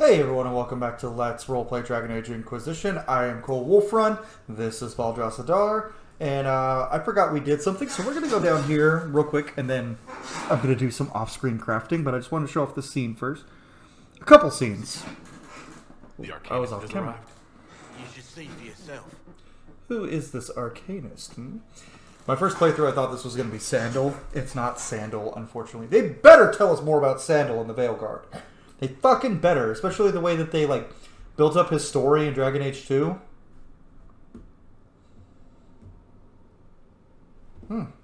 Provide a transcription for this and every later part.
Hey everyone, and welcome back to Let's Roleplay Dragon Age Inquisition. I am Cole Wulfrun. This is Vaaldras, and I forgot we did something, so we're going to go down here real quick, and then I'm going to do some off-screen crafting, but I just want to show off this scene first. A couple scenes. The Arcanist I was off has camera. arrived. You should see for yourself. Who is this Arcanist? My first playthrough, I thought this was going to be Sandal. It's not Sandal, unfortunately. They better tell us more about Sandal in the Veilguard. They fucking better, especially the way that they, like, built up his story in Dragon Age 2.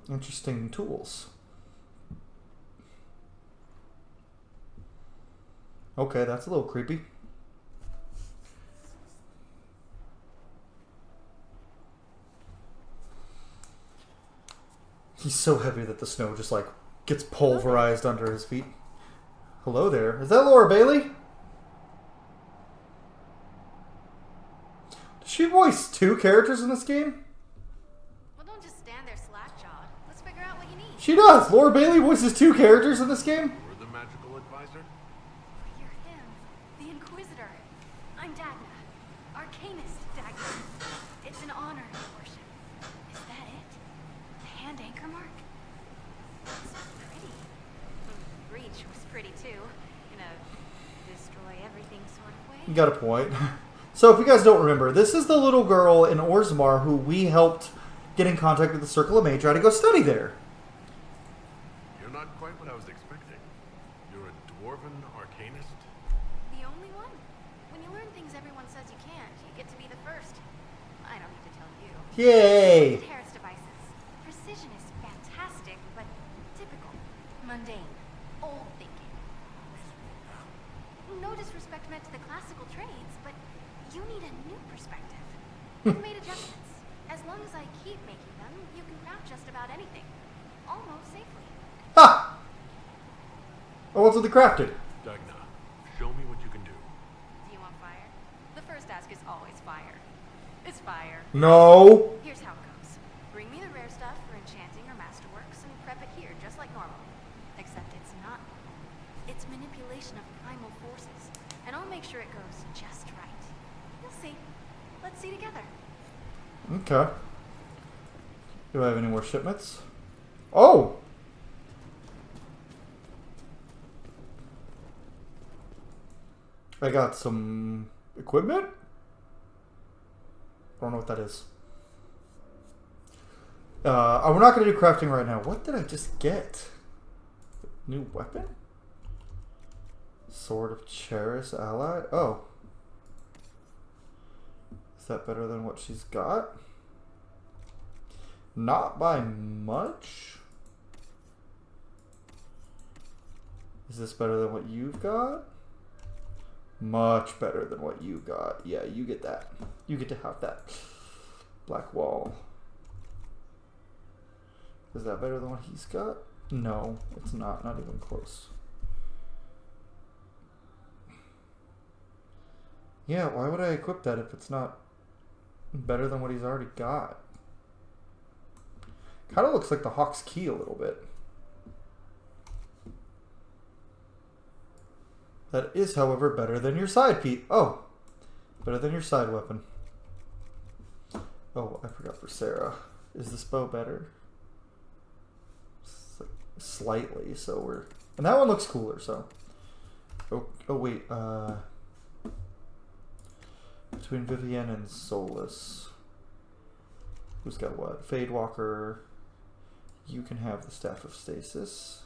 Interesting tools. Okay, that's a little creepy. He's so heavy that the snow just, like, gets pulverized under his feet. Hello there. Is that Laura Bailey? Does she voice two characters in this game? Well, don't just stand there slack-jawed. Let's figure out what you need. She does. Laura Bailey voices two characters in this game? You're the magical advisor? You're him, the Inquisitor. I'm Dagna. Arcanist Dagna. It's an honor, your worship. Is that it? The hand anchor mark? It's pretty. Breach was pretty too. In a destroy everything sort of way. You got a point. So if you guys don't remember, this is the little girl in Orzammar who we helped get in contact with the Circle of Mage to go study there. You're not quite what I was expecting. You're a dwarven arcanist? The only one? When you learn things everyone says you can't, you get to be the first. I don't need to tell you. Yay! Terrace devices. Precision is fantastic, but typical. Mundane. Old thinking. No disrespect meant to the classical trades, but you need a new perspective. I've made adjustments. As long as I keep making them, you can craft just about anything. Almost safely. Ha! Oh, what's with the crafted? Dagna, show me what you can do. Do you want fire? The first ask is always fire. It's fire. No! Here's how it goes. Bring me the rare stuff for enchanting or masterworks and prep it here, just like normal. Except it's not. It's manipulation of primal forces. And I'll make sure it goes just right. You'll see. Let's see together. Okay. Do I have any more shipments? Oh! I got some equipment? I don't know what that is. We're not going to do crafting right now. What did I just get? New weapon? Sword of Cheris Allied? Oh. Is that better than what she's got? Not by much. Is this better than what you've got? Much better than what you got. Yeah, you get that. You get to have that. Black wall. Is that better than what he's got? No, it's not. Not even close. Yeah, why would I equip that if it's not better than what he's already got? Kind of looks like the Hawk's Key a little bit. That is, however, better than your side piece. Oh, better than your side weapon. Oh, I forgot for Sarah. Is this bow better? Slightly, so we're... And that one looks cooler, so... Oh wait, between Vivienne and Solus. Who's got what? Fadewalker. You can have the Staff of Stasis.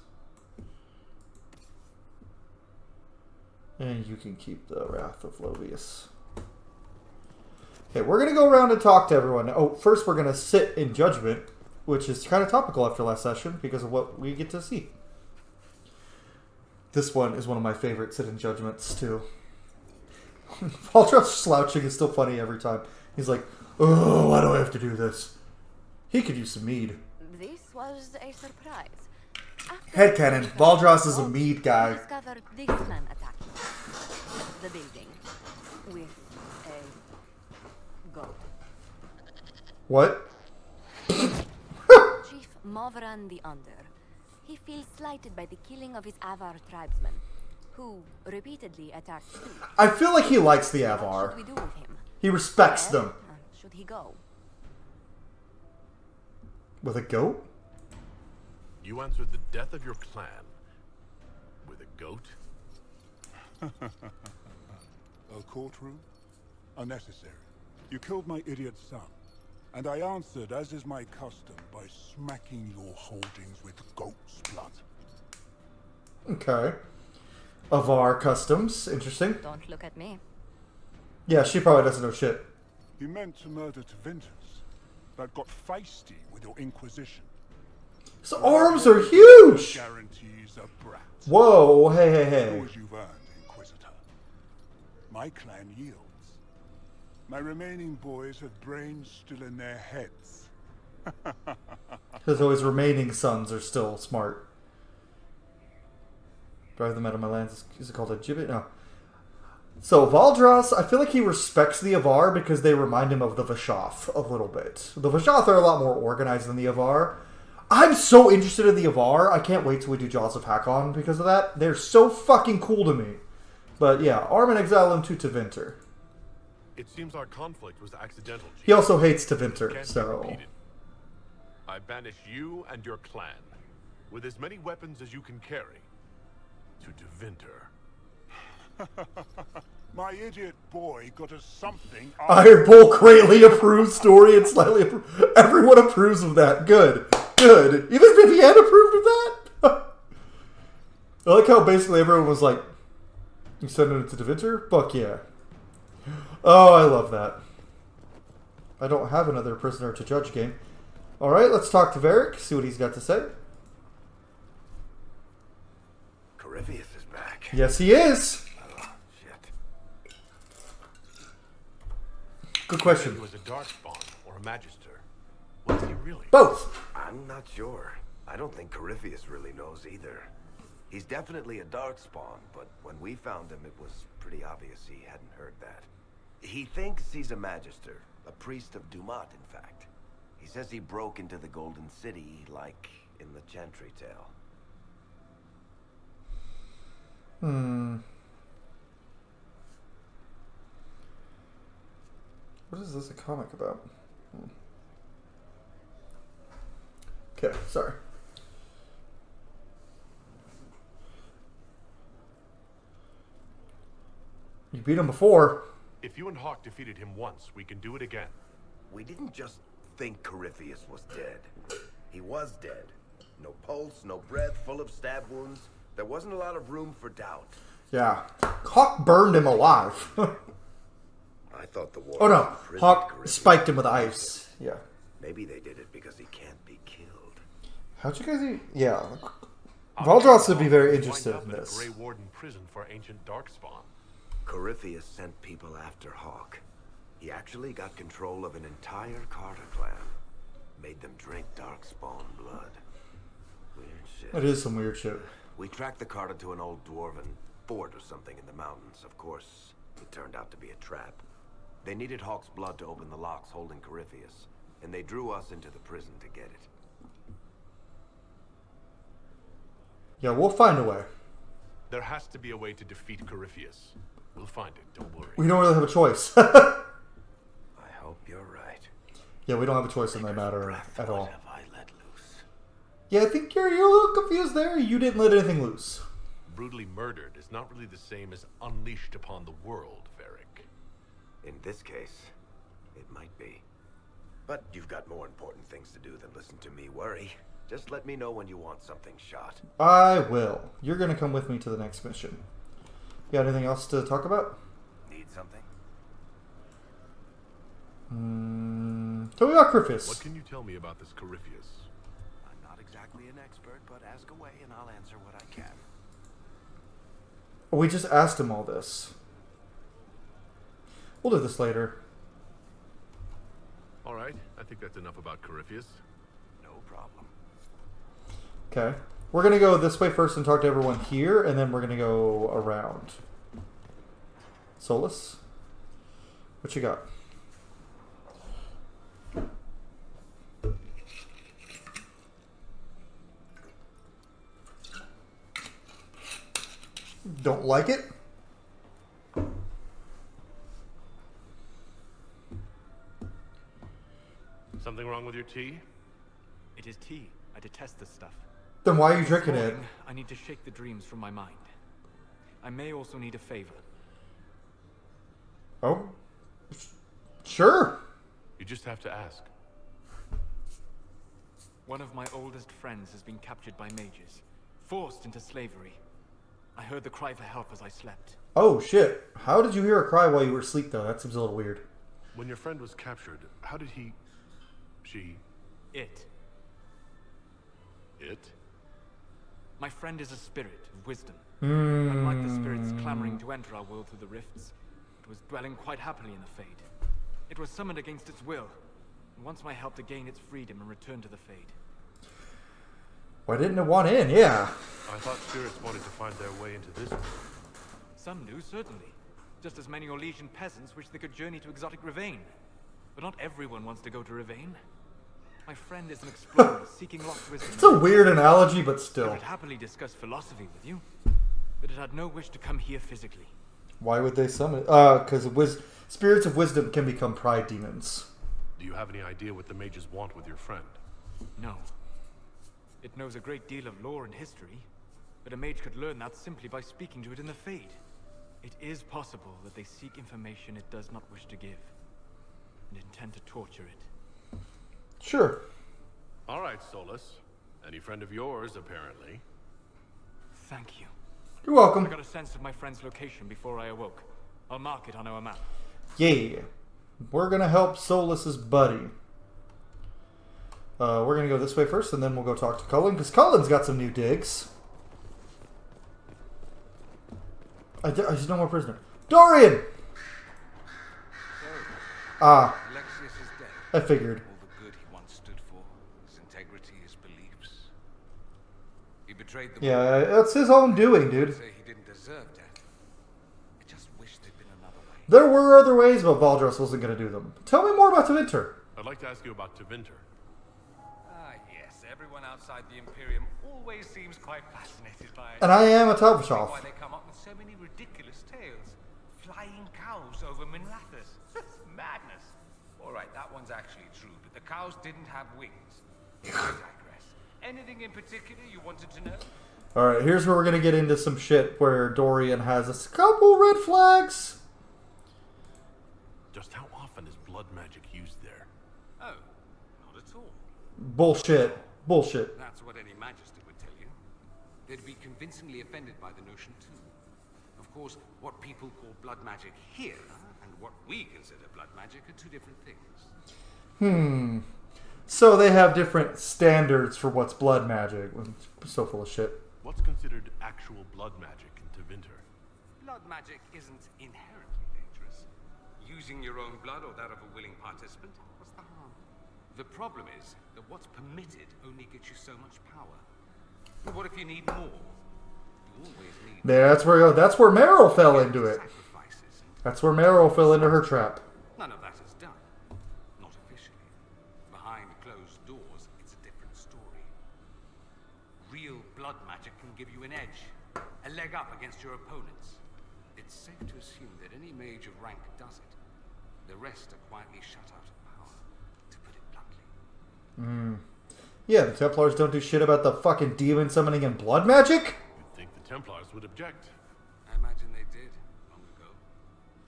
And you can keep the Wrath of Lovius. Okay, we're going to go around and talk to everyone. Oh, first we're going to sit in Judgment, which is kind of topical after last session because of what we get to see. This one is one of my favorite sit in Judgments, too. Vaaldras slouching is still funny every time. He's like, oh, why do I have to do this? He could use some mead. This was a surprise. Headcanon. Vaaldras is a mead guy. Discovered this man attacking the building with a goat. What? Chief Wulfrun the Under. He feels slighted by the killing of his Avar tribesmen. who repeatedly attacks me. I feel like he likes the What Avar. should we do with him? He respects Where, them. should he go? With a goat? You answered the death of your clan with a goat? A courtroom? Unnecessary. You killed my idiot son, and I answered, as is my custom, by smacking your holdings with goat's blood. Okay. Avar customs. Interesting. Don't look at me. Yeah, she probably doesn't know shit. You meant to murder Tevinters, but got feisty with your Inquisition. His arms are huge! Guarantees a brat. Whoa, hey, hey, Know hey. as you've earned, Inquisitor. My clan yields. My remaining boys have brains still in their heads. His always remaining sons are still smart. Drive them out of my lands. Is it called a gibbet? No. So, Vaaldras, I feel like he respects the Avar because they remind him of the Vashoth a little bit. The Vashoth are a lot more organized than the Avar. I'm so interested in the Avar. I can't wait till we do Jaws of Hakon because of that. They're so fucking cool to me. But yeah, arm and exile him to Tevinter. It seems our conflict was accidental, Chief. He also hates Can't Tevinter, be so... repeated. I banish you and your clan, with as many weapons as you can carry, to Tevinter. My idiot boy got us something. Iron Bull greatly approves story and slightly approves. Everyone approves of that. Good. Good. Even if he had approved of that? I like how basically everyone was like, you sending it to Tevinter? Fuck yeah. Oh, I love that. I don't have another prisoner to judge game. Alright, let's talk to Varric, see what he's got to say. Corypheus is back. Yes, he is. Oh, shit. Good He question. was a darkspawn or a magister. Was he really? Both. I'm not sure. I don't think Corypheus really knows either. He's definitely a darkspawn, but when we found him, it was pretty obvious he hadn't heard that. He thinks he's a magister, a priest of Dumat, in fact. He says he broke into the Golden City, like in the Chantry Tale. What is this a comic about? Okay, sorry. You beat him before. If you and Hawk defeated him once, we can do it again. We didn't just think Corypheus was dead. He was dead. No pulse, no breath, full of stab wounds. There wasn't a lot of room for doubt. Yeah. Hawk burned him alive. I thought the war Oh no. imprisoned Hawk Corypheus. spiked him with ice. Yeah. Maybe they did it because he can't be killed. How'd you guys eat? Yeah. Vaaldras would be very interested Wind in up in a this. Grey Warden prison for ancient darkspawn. Corypheus sent people after Hawk. He actually got control of an entire Carter clan. Made them drink darkspawn blood. Weird shit. That is some weird shit. We tracked the Carter to an old dwarven fort or something in the mountains. Of course, it turned out to be a trap. They needed Hawk's blood to open the locks holding Corypheus, and they drew us into the prison to get it. Yeah, we'll find a way. There has to be a way to defeat Corypheus. We'll find it, don't worry. We don't really have a choice. I hope you're right. Yeah, we don't have a choice in that matter Breath, at what all. have I let loose? Yeah, I think you're a little confused there. You didn't let anything loose. Brutally murdered is not really the same as unleashed upon the world, Varric. In this case, it might be. But you've got more important things to do than listen to me worry. Just let me know when you want something shot. I will. You're going to come with me to the next mission. You got anything else to talk about? Need something? Tell me about Corypheus. What can you tell me about this Corypheus? I'm not exactly an expert, but ask away and I'll answer what I can. We just asked him all this. We'll do this later. All right, I think that's enough about Corypheus. No problem. Okay. We're going to go this way first and talk to everyone here, and then we're going to go around. Solus? What you got? Don't like it. Something wrong with your tea? It is tea. I detest this stuff. Then why are you This drinking it? morning, I need to shake the dreams from my mind. I may also need a favor. Oh, sure. You just have to ask. One of my oldest friends has been captured by mages, forced into slavery. I heard the cry for help as I slept. Oh shit! How did you hear a cry while you were asleep, though? That seems a little weird. When your friend was captured, how did he... she... It. it? My friend is a spirit of wisdom. Unlike the spirits Hmm. clamoring to enter our world through the rifts, it was dwelling quite happily in the Fade. It was summoned against its will, and wants my help to gain its freedom and return to the Fade. Why didn't it want in? Yeah. I thought spirits wanted to find their way into this world. Some do, certainly. Just as many Orlesian peasants wish they could journey to exotic Ravane. But not everyone wants to go to Ravane. My friend is an explorer seeking lost wisdom. It's a weird analogy, but I still. would happily discuss philosophy with you, but it had no wish to come here physically. Why would they summon it? Because spirits of wisdom can become pride demons. Do you have any idea what the mages want with your friend? No. It knows a great deal of lore and history, but a mage could learn that simply by speaking to it in the Fade. It is possible that they seek information it does not wish to give, and intend to torture it. Sure. All right, Solus. Any friend of yours, apparently. Thank you. You're welcome. I got a sense of my friend's location before I awoke. I'll mark it on our map. Yeah. We're gonna help Solus's buddy. We're gonna go this way first, and then we'll go talk to Cullen, because Cullen's got some new digs. He's no more prisoner. Dorian! Ah, Alexius is dead. I figured. All the good he once stood for, his integrity, his beliefs. He betrayed the Yeah, that's his own doing, dude. say he didn't deserve death. I just wish there'd been another way. There were other ways, but Vaaldras wasn't gonna do them. Tell me more about Tevinter. I'd like to ask you about Tevinter. Ah, yes. Everyone outside the Imperium always seems quite fascinated by it. And I am a Why Telvishoff. they come up with so many ridiculous tales. Flying cows over Minrathous. Madness. Alright, that one's actually true, but the cows didn't have wings. I digress. Anything in particular you wanted to know? Alright, here's where we're gonna get into some shit where Dorian has a couple red flags. Just how often is blood magic used there? Oh, not at all. Bullshit. Bullshit. That's what any Magister would tell you. They'd be convincingly offended by the notion, too. Of course, what people call blood magic here and what we consider blood magic are two different things. So they have different standards for what's blood magic. So full of shit. What's considered actual blood magic in Tevinter? Blood magic isn't inherently dangerous. Using your own blood or that of a willing participant, what's the harm? The problem is that what's permitted only gets you so much power. And what if you need more? You always need That's where Meryl fell into it. sacrifices. That's where Meryl fell into her trap. None of that is done. Not officially. Behind closed doors, it's a different story. Real blood magic can give you an edge, a leg up against your opponents. It's safe to assume that any mage of rank does it. The rest are quietly shut out of power, to put it bluntly. Yeah, the Templars don't do shit about the fucking demon summoning and blood magic? You'd think the Templars would object. I imagine they did, long ago.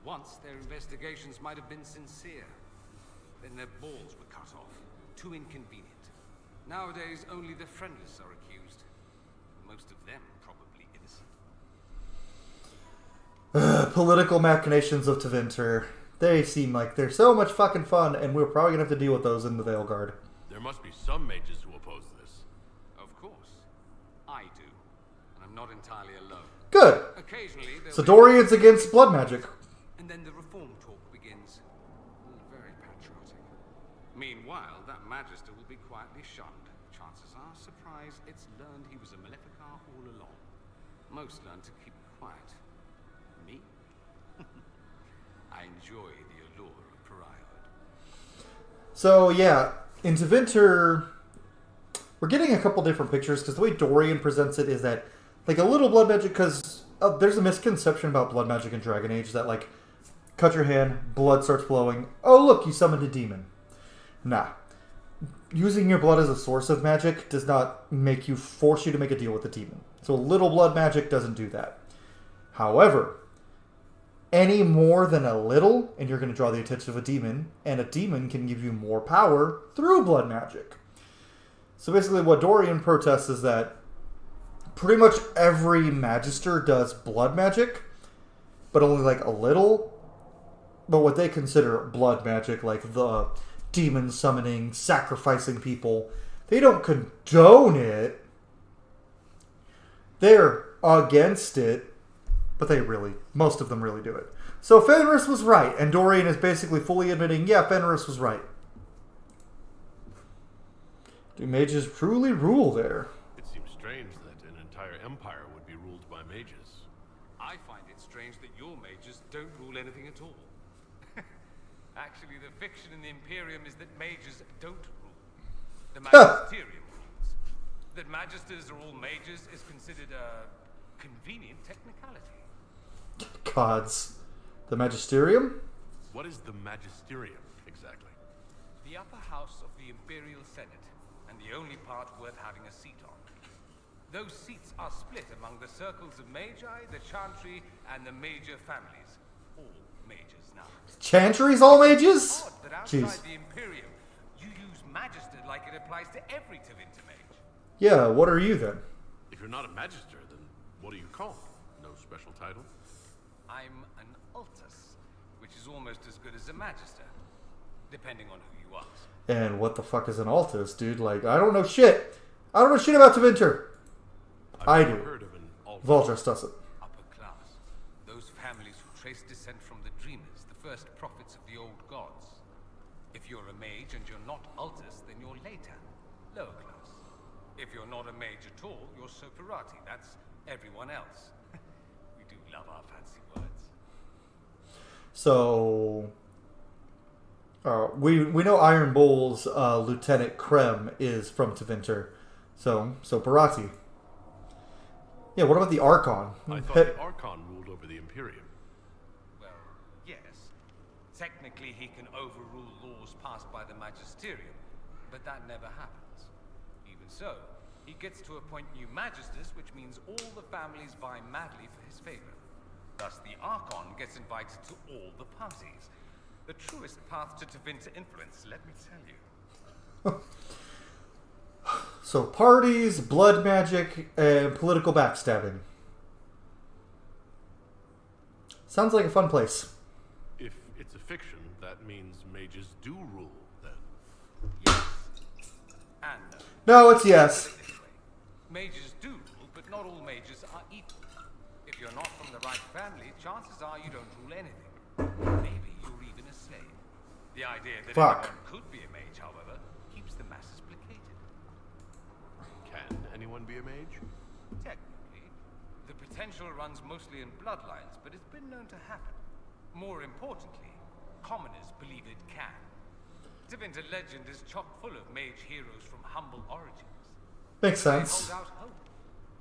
Once, their investigations might have been sincere. Then their balls were cut off. Too inconvenient. Nowadays, only the friendless are accused. Most of them probably innocent. Political machinations of Tevinter. They seem like they're so much fucking fun, and we're probably gonna have to deal with those in the Veilguard. There must be some mages who oppose this. Of course. I do. And I'm not entirely alone. Good! Occasionally, So Dorian's against blood magic. and then the reform talk begins. Very patriotic. Meanwhile, that Magister will be quietly shunned. Chances are, surprised it's learned he was a Maleficar all along. Most learn to keep quiet. Me? I enjoy the allure of pariahhood. So, yeah, in Tevinter, we're getting a couple different pictures, because the way Dorian presents it is that like a little blood magic, because there's a misconception about blood magic in Dragon Age that like cut your hand, blood starts flowing. Oh look, you summoned a demon. Nah. Using your blood as a source of magic does not force you to make a deal with the demon. So little blood magic doesn't do that. However, any more than a little, and you're going to draw the attention of a demon, and a demon can give you more power through blood magic. So basically what Dorian protests is that pretty much every magister does blood magic, but only like a little. But what they consider blood magic, like the demon summoning, sacrificing people, they don't condone it. They're against it, but most of them really do it. So Fenris was right, and Dorian is basically fully admitting, yeah, Fenris was right. Do mages truly rule there? It seems strange that an entire empire would be ruled by mages. I find it strange that your mages don't rule anything at all. Actually, the fiction in the Imperium is that mages don't rule. The magisterium rules. That magisters are all mages is considered a convenient technicality. Gods. The magisterium? What is the magisterium, exactly? The upper house of the Imperial Senate, and the only part worth having a seat on. Those seats are split among the circles of magi, the chantry, and the major families. All mages now. Chantry's all mages? Odd that outside Jeez. the Imperium, you use magister like it applies to every Tevinter mage. Yeah, what are you then? If you're not a magister, then what are you called? No special title? I'm an altus, which is almost as good as a magister, depending on who you ask. And what the fuck is an altus, dude? Like, I don't know shit. I don't know shit about Tevinter. I I've never do. heard of an altar. Vaaldras doesn't. Upper class. Those families who trace descent from the dreamers, the first prophets of the old gods. If you're a mage and you're not altus, then you're later. Lower class. If you're not a mage at all, you're soperati. That's everyone else. We do love our fancy words. So, we know Iron Bull's Lieutenant Krem is from Tevinter. So Barati. Yeah, what about the Archon? I thought the Archon ruled over the Imperium. Well, yes. Technically, he can overrule laws passed by the magisterium, but that never happens. Even so, he gets to appoint new magisters, which means all the families vie madly for his favor. Thus, the Archon gets invited to all the parties. The truest path to Tevinter influence, let me tell you. So parties, blood magic, and political backstabbing. Sounds like a fun place. If it's a fiction, that means mages do rule, then. Yes. And no. No, it's yes. Put it this way. Mages do rule, but not all mages are equal. If you're not from the right family, chances are you don't rule anything. Maybe you're even a slave. The idea that Fuck. anyone could be a mage, however, keeps the masses placated. Can anyone be a mage? Technically, the potential runs mostly in bloodlines, but it's been known to happen. More importantly, commoners believe it can. Tevinter legend is chock full of mage heroes from humble origins. Makes They sense. hold out hope.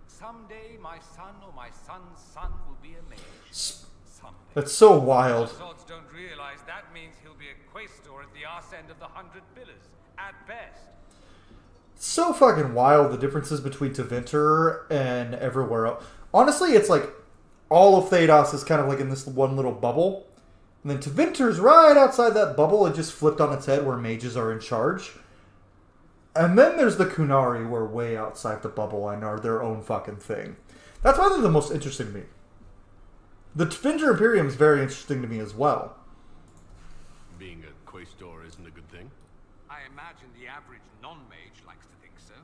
Someday my son or my son's son will be a mage. Someday. That's so wild. Odds don't realize that means he'll be a quaestor at the arse end of the 100 Pillars, at best. So fucking wild, the differences between Tevinter and everywhere else. Honestly, it's like all of Thedos is kind of like in this one little bubble. And then Tevinter's right outside that bubble. It just flipped on its head where mages are in charge. And then there's the Kunari who are way outside the bubble and are their own fucking thing. That's why they're the most interesting to me. The Tevinter Imperium is very interesting to me as well. Being a quaestor isn't a good thing. I imagine the average non-mage likes to think so.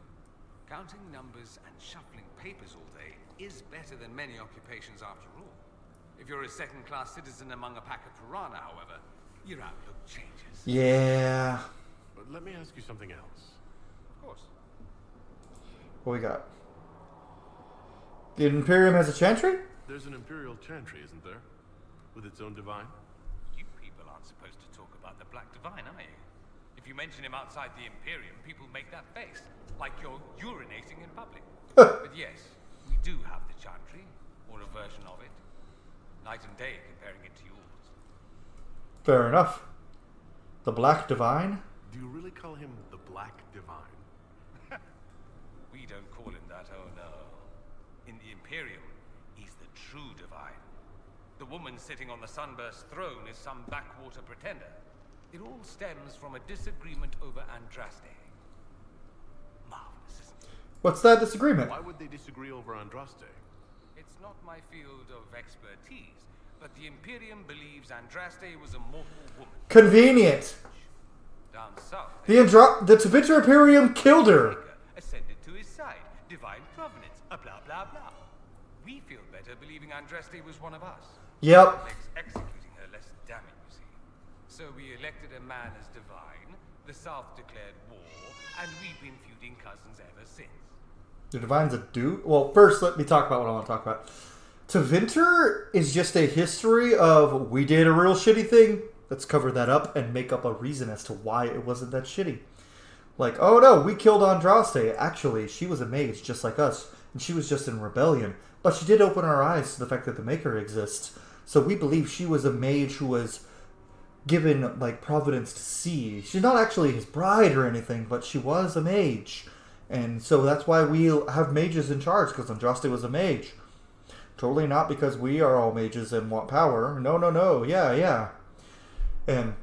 Counting numbers and shuffling papers all day is better than many occupations after all. If you're a second-class citizen among a pack of piranha, however, your outlook changes. Yeah. But let me ask you something else. Of course. What we got? The Imperium has a chantry? There's an Imperial Chantry, isn't there? With its own divine? You people aren't supposed to talk about the Black Divine, are you? If you mention him outside the Imperium, people make that face, like you're urinating in public. But yes, We do have the Chantry, or a version of it. Night and day comparing it to yours. Fair enough. The Black Divine? Do you really call him the Black Divine? We don't call him that, oh no. In the Imperium, he's the true Divine. The woman sitting on the Sunburst throne is some backwater pretender. It all stems from a disagreement over Andraste. Marvelous, isn't it? What's that disagreement? Why would they disagree over Andraste? It's not my field of expertise, but the Imperium believes Andraste was a mortal woman. Convenient. Down south, The Tevinter Imperium killed her. ascended to his side. Divine provenance, blah blah blah. We feel better believing Andraste was one of us. Yep. Makes executing her less damning, you see. So we elected a man as divine, the South declared war, and we've been feuding cousins ever since. The Divine's a dude? Well, first let me talk about what I want to talk about. Tevinter is just a history of we did a real shitty thing. Let's cover that up and make up a reason as to why it wasn't that shitty. Like, oh no, we killed Andraste. Actually, she was a mage just like us, and she was just in rebellion. But she did open our eyes to the fact that the Maker exists. So we believe she was a mage who was given, like, providence to see. She's not actually his bride or anything, but she was a mage. And so that's why we have mages in charge, because Andraste was a mage. Totally not because we are all mages and want power. No. Yeah. And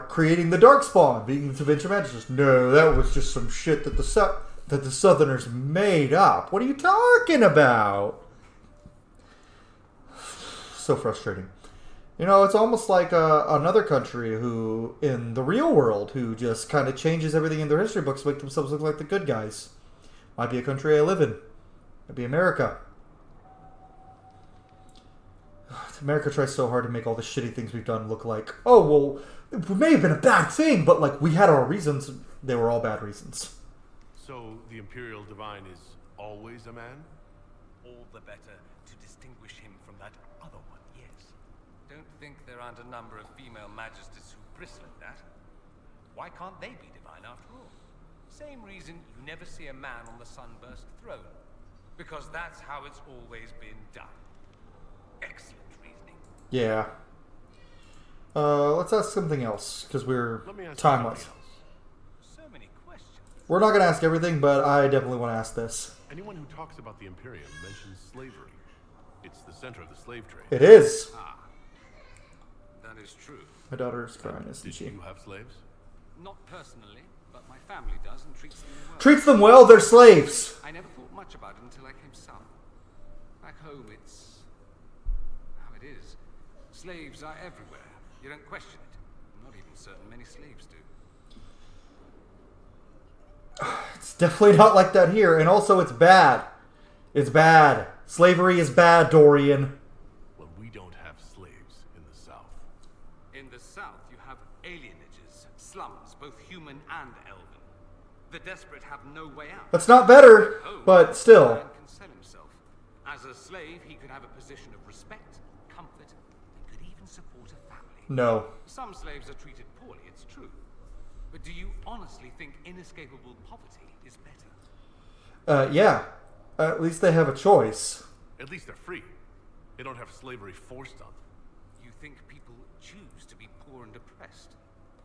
creating the Darkspawn, being the Tevinter Magisters. No, that was just some shit that the Southerners made up. What are you talking about? So frustrating. You know, it's almost like another country who, in the real world, who just kind of changes everything in their history books to make themselves look like the good guys. Might be a country I live in. Might be America. America tries so hard to make all the shitty things we've done look like, oh, well, it may have been a bad thing, but, like, we had our reasons. They were all bad reasons. So the Imperial Divine is always a man? All the better to distinguish him from that other one, yes. Don't think there aren't a number of female magisters who bristle at that. Why can't they be divine after all? Same reason you never see a man on the Sunburst throne. Because that's how it's always been done. Excellent reasoning. Yeah. Let's ask something else, because we're Let me ask you timeless. something else. So many questions. We're not going to ask everything, but I definitely want to ask this. Anyone who talks about the Imperium mentions slavery. It's the center of the slave trade. It is. That is true. My daughter's crying, isn't Did she? you have slaves? Not personally, but my family does and treats them well. Treats them well, they're slaves. I never thought much about it until I came south. Back home, it's how it is. Slaves are everywhere. You don't question it. I'm not even certain many slaves do. It's definitely not like that here, and also it's bad. It's bad. Slavery is bad, Dorian. Well, we don't have slaves in the South. In the south, you have alienages, slums, both human and elven. The desperate have no way out. That's not better, Home, but a still. man can sell himself. As a slave, he could have a position of respect, comfort, and could even support a family. No. Some slaves are treated poorly, it's true. But do you honestly think inescapable poverty is better? Yeah. At least they have a choice. At least they're free. They don't have slavery forced on them. You think people choose to be poor and oppressed?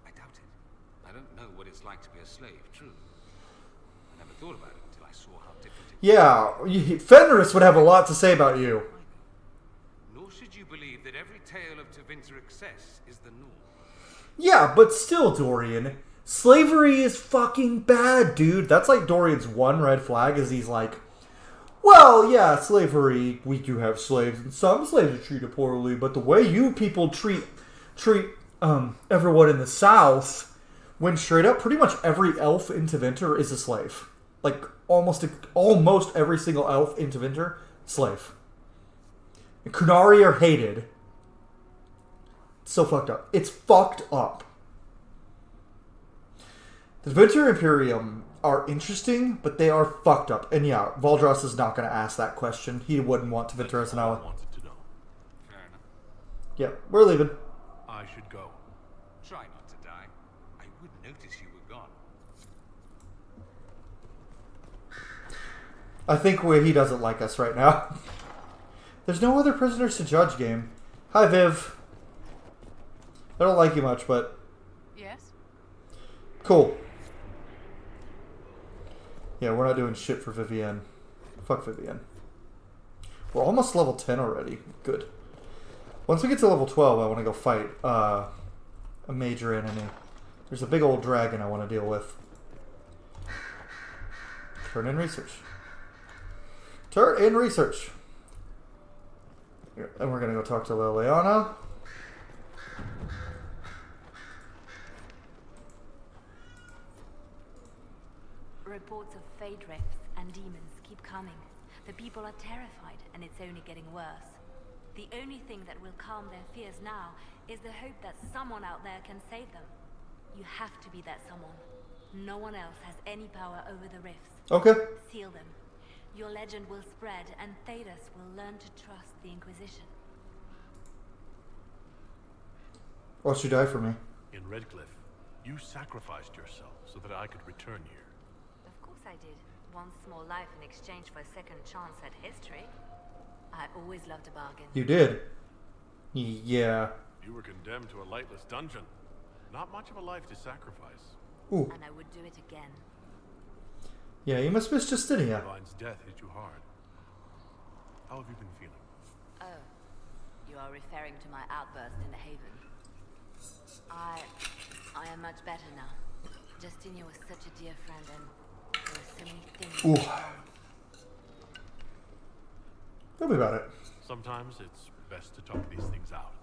I doubt it. I don't know what it's like to be a slave, true. I never thought about it until I saw how different it Yeah, Fenris would have a lot to say about you. Nor should you believe that every tale of Tevinter excess is the norm. Yeah, but still, Dorian, slavery is fucking bad, dude. That's like Dorian's one red flag is he's like, well, yeah, slavery, we do have slaves, and some slaves are treated poorly, but the way you people treat everyone in the South, when straight up, pretty much every elf in Tevinter is a slave. Like, almost every single elf in Tevinter, slave. And Kunari are hated. It's so fucked up. It's fucked up. The Tevinter Imperium are interesting, but they are fucked up. And yeah, Vaaldras is not going to ask that question. He wouldn't want Tevinter as an I ally. wanted to know. Fair enough. Yeah, we're leaving. I should go. Try not to die. I would notice you were gone. I think he doesn't like us right now. There's no other prisoners to judge, game. Hi, Viv. I don't like you much, but... Yes? Cool. Yeah, we're not doing shit for Vivienne. Fuck Vivienne. We're almost level 10 already. Good. Once we get to level 12, I want to go fight a major enemy. There's a big old dragon I want to deal with. Turn in research. Turn in research. And we're going to go talk to Liliana. Reports of fade rifts and demons keep coming. The people are terrified, and it's only getting worse. The only thing that will calm their fears now is the hope that someone out there can save them. You have to be that someone. No one else has any power over the rifts. Okay. Seal them. Your legend will spread, and Thedas will learn to trust the Inquisition. Why'd you die for me? In Redcliffe, you sacrificed yourself so that I could return here. Of course I did. One small life in exchange for a second chance at history. I always loved a bargain. You did. Yeah. You were condemned to a lightless dungeon. Not much of a life to sacrifice. Ooh. And I would do it again. Yeah, you must miss Justinia. Divine's death hit you hard. How have you been feeling? Oh, you are referring to my outburst in the Haven. I am much better now. Justinia was such a dear friend, and there were so many things. Ooh. Tell me about it. Sometimes it's best to talk these things out.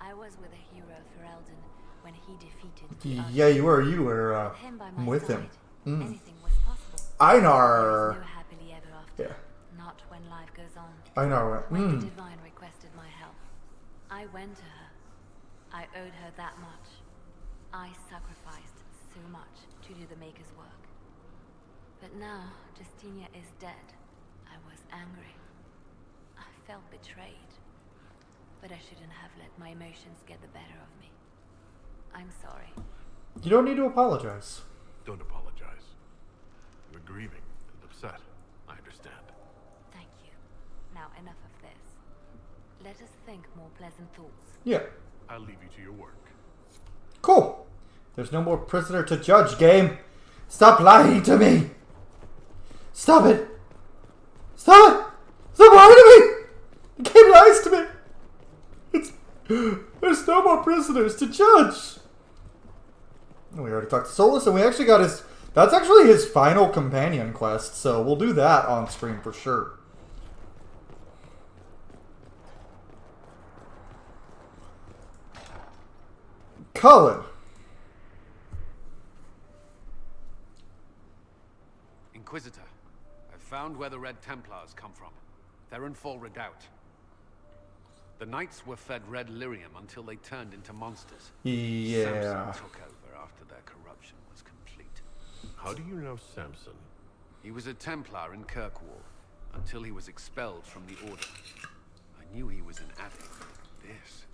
I was with a hero for Eldon when he defeated the Yeah, you were. You were With him by my with side, him. anything was possible. Einar. There is no happily ever after. Yeah. Not when life goes on. Einar went. When the Divine requested my help, I went to her. I owed her that much. I sacrificed so much to do the Maker's work. But now, Justinia is dead. I was angry. I felt betrayed. But I shouldn't have let my emotions get the better of me. I'm sorry. You don't need to apologize. Don't apologize. You're grieving and upset. I understand. Thank you. Now enough of this. Let us think more pleasant thoughts. Yeah. I'll leave you to your work. Cool. There's no more prisoner to judge, game. Stop lying to me. Stop it. Stop it. Stop lying to me. The game lies to me. There's no more prisoners to judge. We already talked to Solus, and we actually got his... That's actually his final companion quest, so we'll do that on stream for sure. Cullen. Inquisitor, I've found where the Red Templars come from. They're in full redoubt. The Knights were fed red lyrium until they turned into monsters. Yeah. Samson took over after their corruption was complete. How do you know Samson? He was a Templar in Kirkwall until he was expelled from the Order. I knew he was an addict. This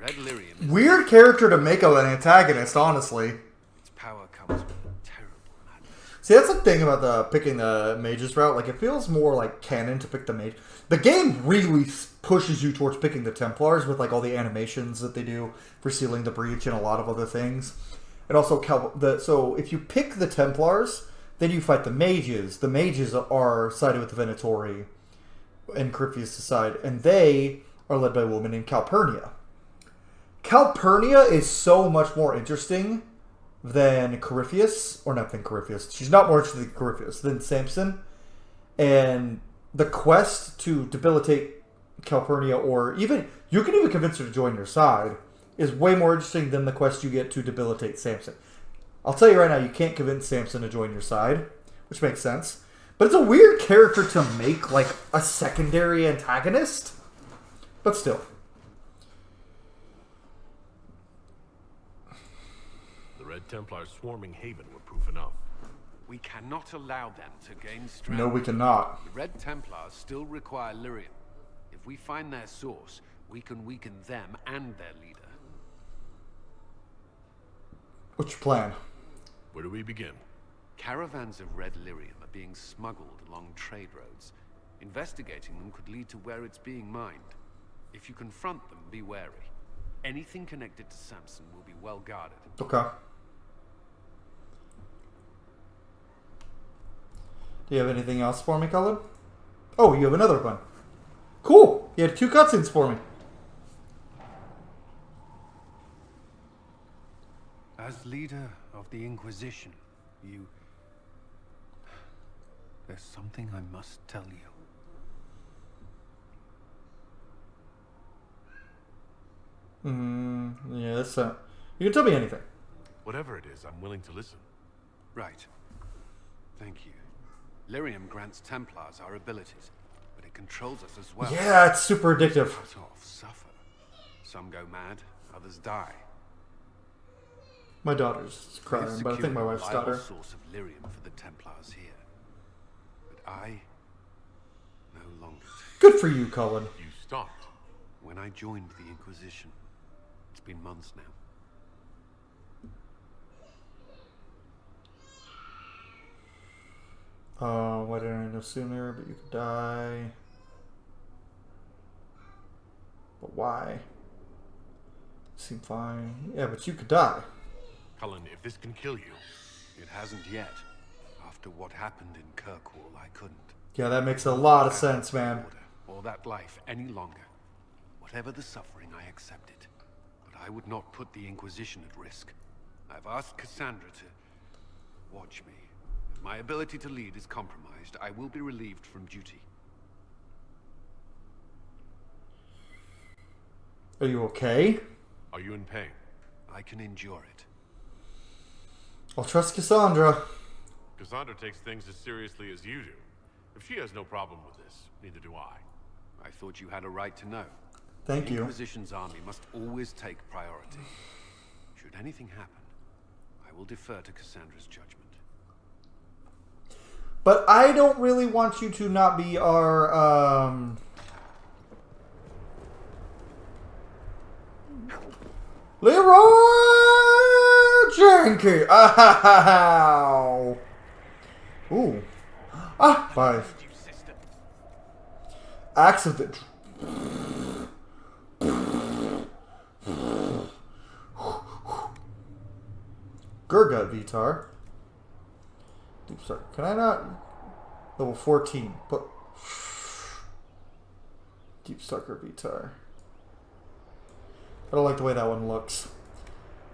red lyrium is Weird character to make of an antagonist, honestly. its power comes with terrible madness. See, that's the thing about the picking the mages route. Like, it feels more like canon to pick the mage. The game really pushes you towards picking the Templars with, like, all the animations that they do for sealing the breach and a lot of other things. And also, so if you pick the Templars, then you fight the mages. The mages are sided with the Venatori and Corypheus' side, and they are led by a woman named Calpurnia. Calpurnia is so much more interesting than Corypheus, or not than Corypheus. She's not more interesting than Corypheus, than Samson. And the quest to debilitate Calpurnia, or even, you can even convince her to join your side, is way more interesting than the quest you get to debilitate Samson. I'll tell you right now, you can't convince Samson to join your side, which makes sense. But it's a weird character to make, like, a secondary antagonist. But still. The Red Templars swarming Haven were proof enough. We cannot allow them to gain strength. No, we cannot. The Red Templars still require lyrium. If we find their source, we can weaken them and their leader. What's your plan? Where do we begin? Caravans of red lyrium are being smuggled along trade roads. Investigating them could lead to where it's being mined. If you confront them, be wary. Anything connected to Samson will be well guarded. Okay. Do you have anything else for me, Cullen? Oh, you have another one. Cool. You had 2 cutscenes for me. As leader of the Inquisition, there's something I must tell you. Yeah, that's you can tell me anything. Whatever it is, I'm willing to listen. Right. Thank you. Lyrium grants Templars our abilities, but it controls us as well. Yeah, it's super addictive. Cut off, suffer. Some go mad, others die. My daughter's crying, but I think my wife's daughter. A source of lyrium for the Templars here, but I no longer. Good for you, Cullen. You stopped. When I joined the Inquisition, it's been months now. Why didn't I know sooner? But you could die. But why? Seem fine. Yeah, but you could die. Cullen, if this can kill you... It hasn't yet. After what happened in Kirkwall, I couldn't. Yeah, that makes a lot of sense, man. Or that life any longer. Whatever the suffering, I accept it. But I would not put the Inquisition at risk. I've asked Cassandra to watch me. If my ability to lead is compromised, I will be relieved from duty. Are you okay? Are you in pain? I can endure it. I'll trust Cassandra. Cassandra takes things as seriously as you do. If she has no problem with this, neither do I. I thought you had a right to know. Thank you. The Inquisition's army must always take priority. Should anything happen, I will defer to Cassandra's judgment. But I don't really want you to not be our, Leroy Jenkins! Ow! Ooh. Ah, 5. Acts of the... Gurga Vitar. Deep Start. Can I not? Level 14. Put Deep Stalker Vitar. I don't like the way that one looks.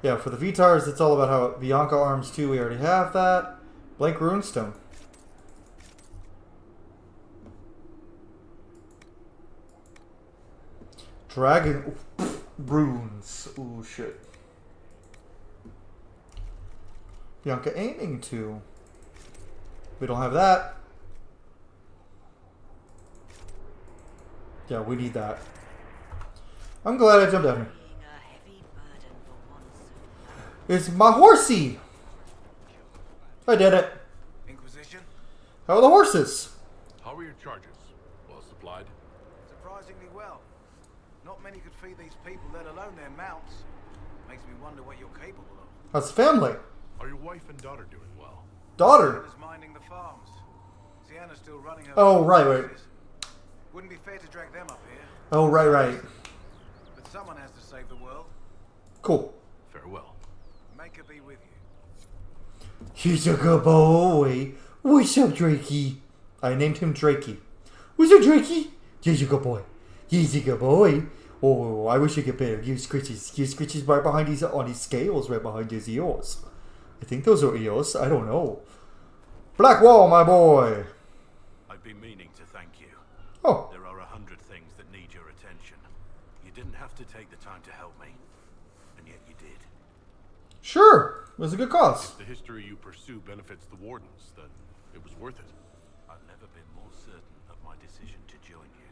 Yeah, for the Vitars, it's all about how Bianca Arms 2, we already have that. Blank Runestone. Dragon Runes. Ooh, shit. Bianca Aiming 2. We don't have that. Yeah, we need that. I'm glad I jumped out here. It's my horsey! I did it. Inquisition? How are the horses? How are your charges? Well supplied? Surprisingly well. Not many could feed these people, let alone their mounts. Makes me wonder what you're capable of. How's the family? Are your wife and daughter doing well? Daughter? Sienna's minding the farms. Sienna's still running her... Oh, right. Wouldn't be fair to drag them up here. Oh, right. But someone has to save the world. Cool. Farewell. Make her be with you. He's a good boy. What's up, Drakey? I named him Drakey. What's up, Drakey? He's a good boy. He's a good boy. Oh, I wish I could bear you scritches. You scritches right behind his, on his scales, right behind his ears. I think those are ears. I don't know. Blackwall, my boy. I've been meaning to thank you. Oh. There are 100 things that need your attention. You didn't have to take the time to help me, and yet you did. Sure. It was a good cause. If the history you pursue benefits the Wardens, then it was worth it. I've never been more certain of my decision to join you.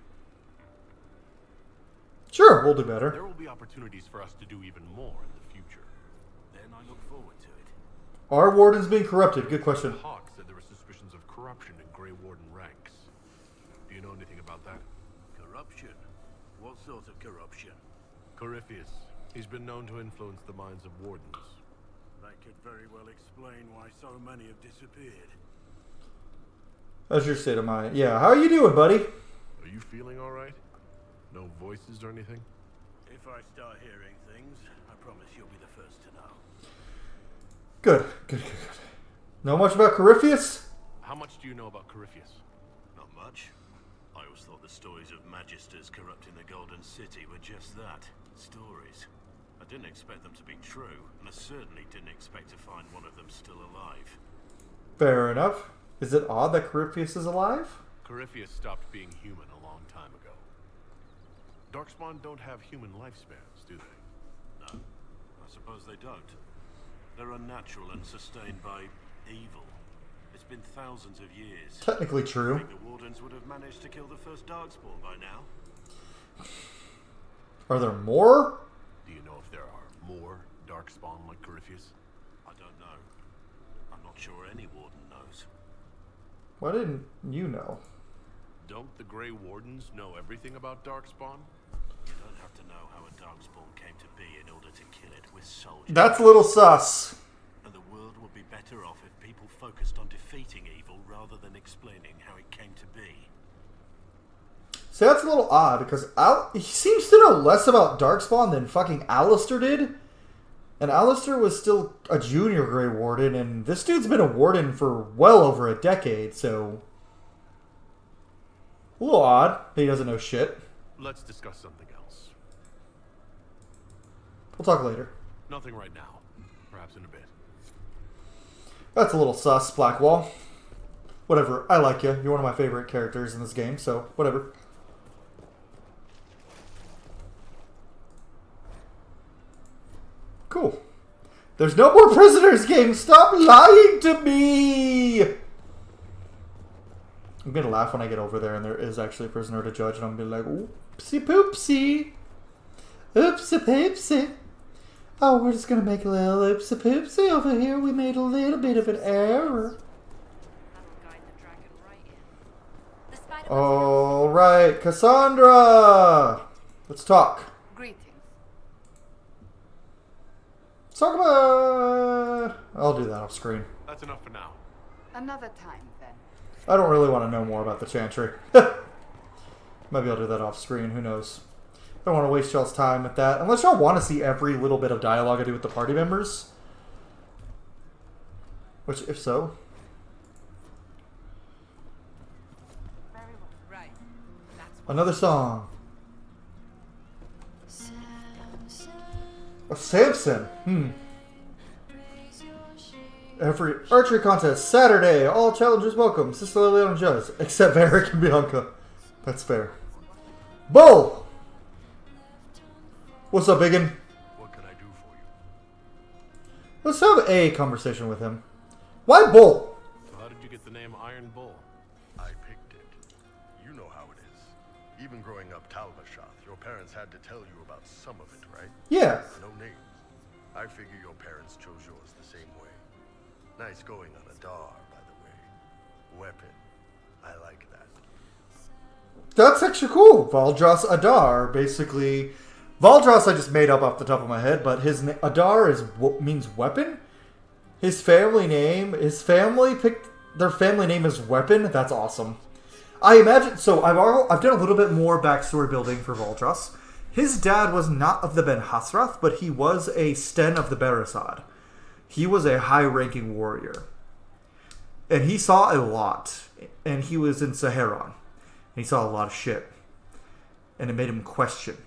Sure, we'll do better. There will be opportunities for us to do even more in the future. Then I look forward to it. Are Wardens being corrupted? Good question. Hawk said there were suspicions of corruption in Grey Warden ranks. Do you know anything about that? Corruption? What sort of corruption? Corypheus. He's been known to influence the minds of Wardens. That could very well explain why so many have disappeared. How's your state of mind? Yeah, how are you doing, buddy? Are you feeling alright? No voices or anything? If I start hearing things, I promise you'll be the first to know. Good, good, good, good. Know much about Corypheus? How much do you know about Corypheus? Not much. I always thought the stories of magisters corrupting the Golden City were just that. Stories. I didn't expect them to be true, and I certainly didn't expect to find one of them still alive. Fair enough. Is it odd that Corypheus is alive? Corypheus stopped being human a long time ago. Darkspawn don't have human lifespans, do they? No, I suppose they don't. They're unnatural and sustained by evil. It's been thousands of years. Technically I true. think the Wardens would have managed to kill the first Darkspawn by now. Are there more? Do you know if there are more Darkspawn like Corypheus? I don't know. I'm not sure any Warden knows. Why didn't you know? Don't the Grey Wardens know everything about Darkspawn? You don't have to know how a Darkspawn came to be in order to kill it with soldiers. That's a little sus. And the world would be better off if people focused on defeating evil rather than explaining how it came to be. See, that's a little odd, because he seems to know less about Darkspawn than fucking Alistair did. And Alistair was still a junior Grey Warden, and this dude's been a Warden for well over a decade, so... a little odd that he doesn't know shit. Let's discuss something else. We'll talk later. Nothing right now. Perhaps in a bit. That's a little sus, Blackwall. Whatever, I like you. You're one of my favorite characters in this game, so whatever. Cool. There's no more prisoners, game. Stop lying to me. I'm gonna laugh when I get over there and there is actually a prisoner to judge, and I'm gonna be like, oopsie poopsie. Oopsie poopsie. Oh, we're just gonna make a little oopsie poopsie over here. We made a little bit of an error. Alright, Cassandra! Let's talk. Greetings. Let's talk about... I'll do that off screen. That's enough for now. Another time, then. I don't really want to know more about the Chantry. Maybe I'll do that off screen, who knows. I don't want to waste y'all's time with that. Unless y'all want to see every little bit of dialogue I do with the party members. Which, if so... Another song. Oh, Samson. Every archery contest, Saturday. All challenges welcome. Sister Leon judge. Except Eric and Bianca. That's fair. Bull! What's up, Biggin? What can I do for you? Let's have a conversation with him. Why Bull? So how did you get the name Iron Bull? I picked it. You know how it is. Even growing up Talbashath, your parents had to tell you about some of it, right? Yeah. No names. I figure your parents chose yours the same way. Nice going on a Dar, by the way. Weapon. I like that. That's actually cool. Vaaldras Adar, basically. Vaaldras I just made up off the top of my head, but his Adar means weapon. His family picked their family name as Weapon. That's awesome. I imagine, so I've done a little bit more backstory building for Vaaldras. His dad was not of the Ben Hasrath, but he was a Sten of the Barasad. He was a high-ranking warrior. And he saw a lot. And he was in Saharan. And he saw a lot of shit. And it made him question.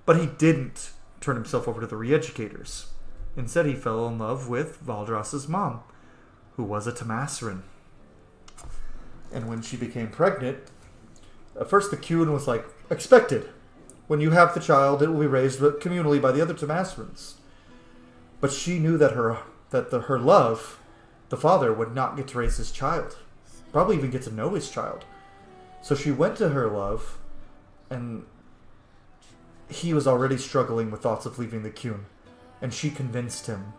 But he didn't turn himself over to the re-educators. Instead, he fell in love with Vaaldras' mom, who was a Tamasaran. And when she became pregnant, at first the Qun was like, expected. When you have the child, it will be raised communally by the other Tamasarans. But she knew that her love, the father, would not get to raise his child. Probably even get to know his child. So she went to her love, and he was already struggling with thoughts of leaving the Qun. And she convinced him,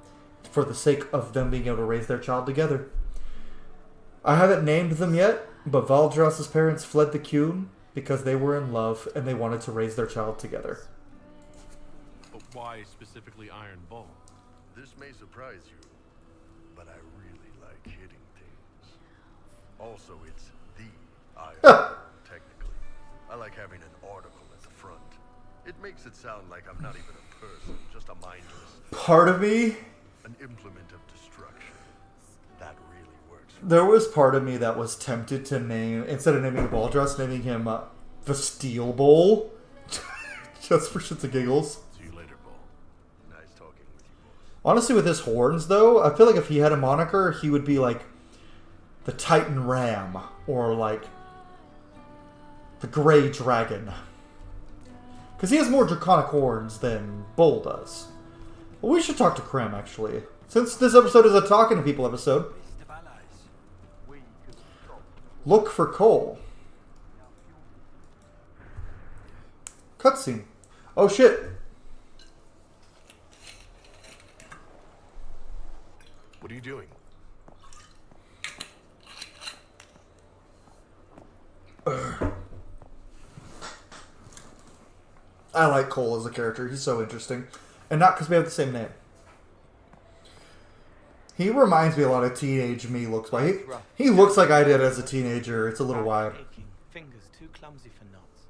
for the sake of them being able to raise their child together. I haven't named them yet, but Vaaldras' parents fled the Qun because they were in love and they wanted to raise their child together. But why specifically Iron Bull? This may surprise you, but I really like hitting things. Also, it's the Iron, technically. I like having an article at the front. It makes it sound like I'm not even a person, just a mindless... Part of me... an implement of destruction. That really works. There was part of me that was tempted to name, instead of naming Vaaldras, naming him the Steel Bowl. Just for shits and giggles. See you later, Paul. Nice talking with you, boss. Honestly, with his horns, though, I feel like if he had a moniker, he would be like the Titan Ram, or like the Grey Dragon. Because he has more draconic horns than Bull does. Well, we should talk to Krem, actually. Since this episode is a talking to people episode. Look for Cole. Cutscene. Oh shit. What are you doing? I like Cole as a character. He's so interesting. And not because we have the same name. He reminds me a lot of teenage me looks like. He looks like I did as a teenager. It's a little wild. Fingers too clumsy for knots.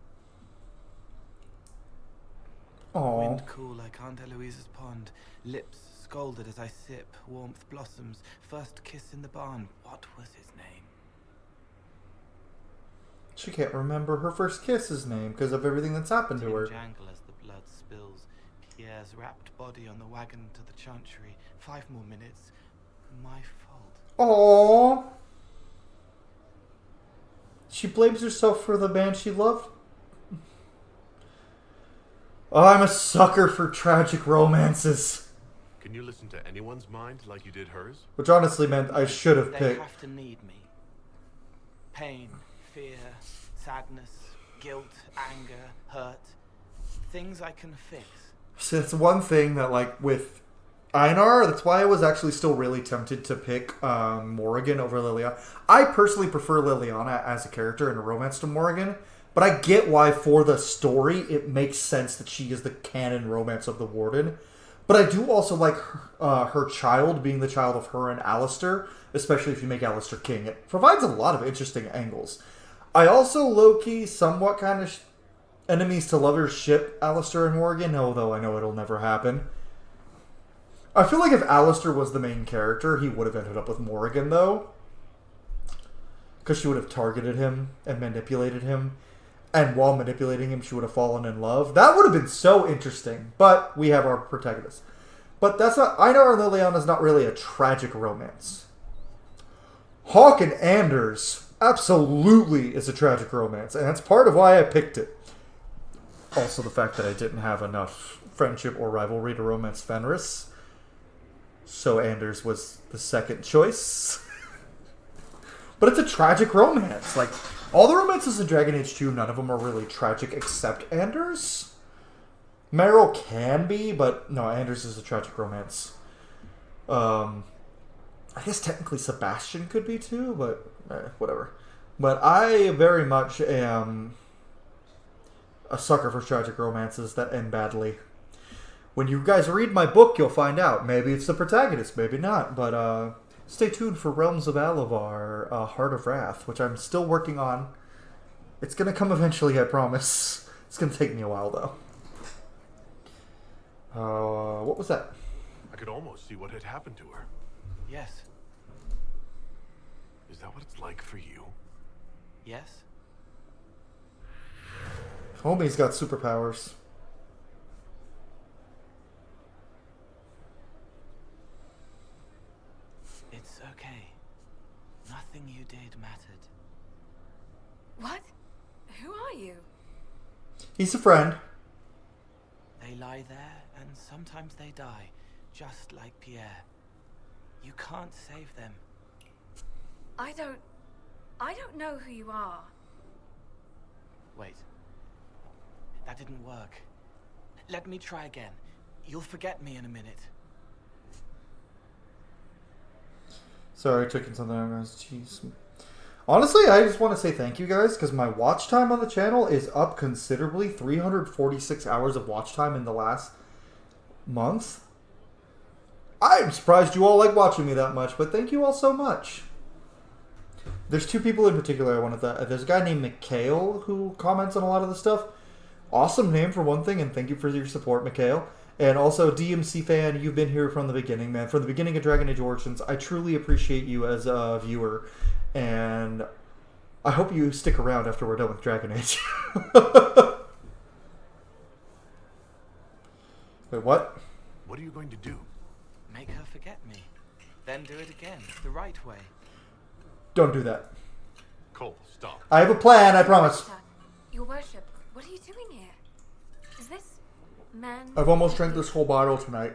Aww. Wind cool like Aunt Eloise's pond. Lips scalded as I sip. Warmth blossoms. First kiss in the barn. What was his name? She can't remember her first kiss's name because of everything that's happened to her. Jangle as the blood spills. Pierre's wrapped body on the wagon to the chantry. 5 more minutes. My fault. Aww. She blames herself for the man she loved. Oh, I'm a sucker for tragic romances. Can you listen to anyone's mind like you did hers? Which honestly meant I should have They picked. have to need me. Pain, fear, sadness, guilt, anger, hurt. Things I can fix. So that's one thing that, like, with Einar, that's why I was actually still really tempted to pick Morrigan over Liliana. I personally prefer Liliana as a character in a romance to Morrigan, but I get why, for the story, it makes sense that she is the canon romance of the Warden. But I do also like her child being the child of her and Alistair, especially if you make Alistair king. It provides a lot of interesting angles. I also, low-key, somewhat kind of enemies to lovers ship Alistair and Morrigan, although I know it'll never happen. I feel like if Alistair was the main character, he would have ended up with Morrigan, though. Because she would have targeted him and manipulated him. And while manipulating him, she would have fallen in love. That would have been so interesting. But we have our protagonist. But that's not... Einar and Liliana is not really a tragic romance. Hawke and Anders absolutely is a tragic romance. And that's part of why I picked it. Also the fact that I didn't have enough friendship or rivalry to romance Fenris. So Anders was the second choice. But it's a tragic romance. Like, all the romances in Dragon Age 2, none of them are really tragic except Anders. Meryl can be, but no, Anders is a tragic romance. I guess technically Sebastian could be too, but whatever. But I very much am a sucker for tragic romances that end badly. When you guys read my book, you'll find out. Maybe it's the protagonist, maybe not. But stay tuned for Realms of Alavar, Heart of Wrath, which I'm still working on. It's going to come eventually, I promise. It's going to take me a while, though. What was that? I could almost see what had happened to her. Yes. Is that what it's like for you? Yes. Homie's got superpowers. It's okay. Nothing you did mattered. What? Who are you? He's a friend. They lie there, and sometimes they die, just like Pierre. You can't save them. I don't know who you are. Wait. That didn't work. Let me try again. You'll forget me in a minute. Sorry, I took in something out, guys. Jeez. Honestly, I just want to say thank you guys, because my watch time on the channel is up considerably. 346 hours of watch time in the last month. I'm surprised you all like watching me that much, but thank you all so much. There's two people in particular I wanted to... There's a guy named Mikhail who comments on a lot of the stuff. Awesome name for one thing, and thank you for your support, Mikhail. And also, DMC fan, you've been here from the beginning, man. From the beginning of Dragon Age Origins, I truly appreciate you as a viewer. And I hope you stick around after we're done with Dragon Age. Wait, what? What are you going to do? Make her forget me. Then do it again, the right way. Don't do that. Cole, stop. I have a plan, I promise. Your worship, what are you doing here? Is this man... I've almost drank this whole bottle tonight.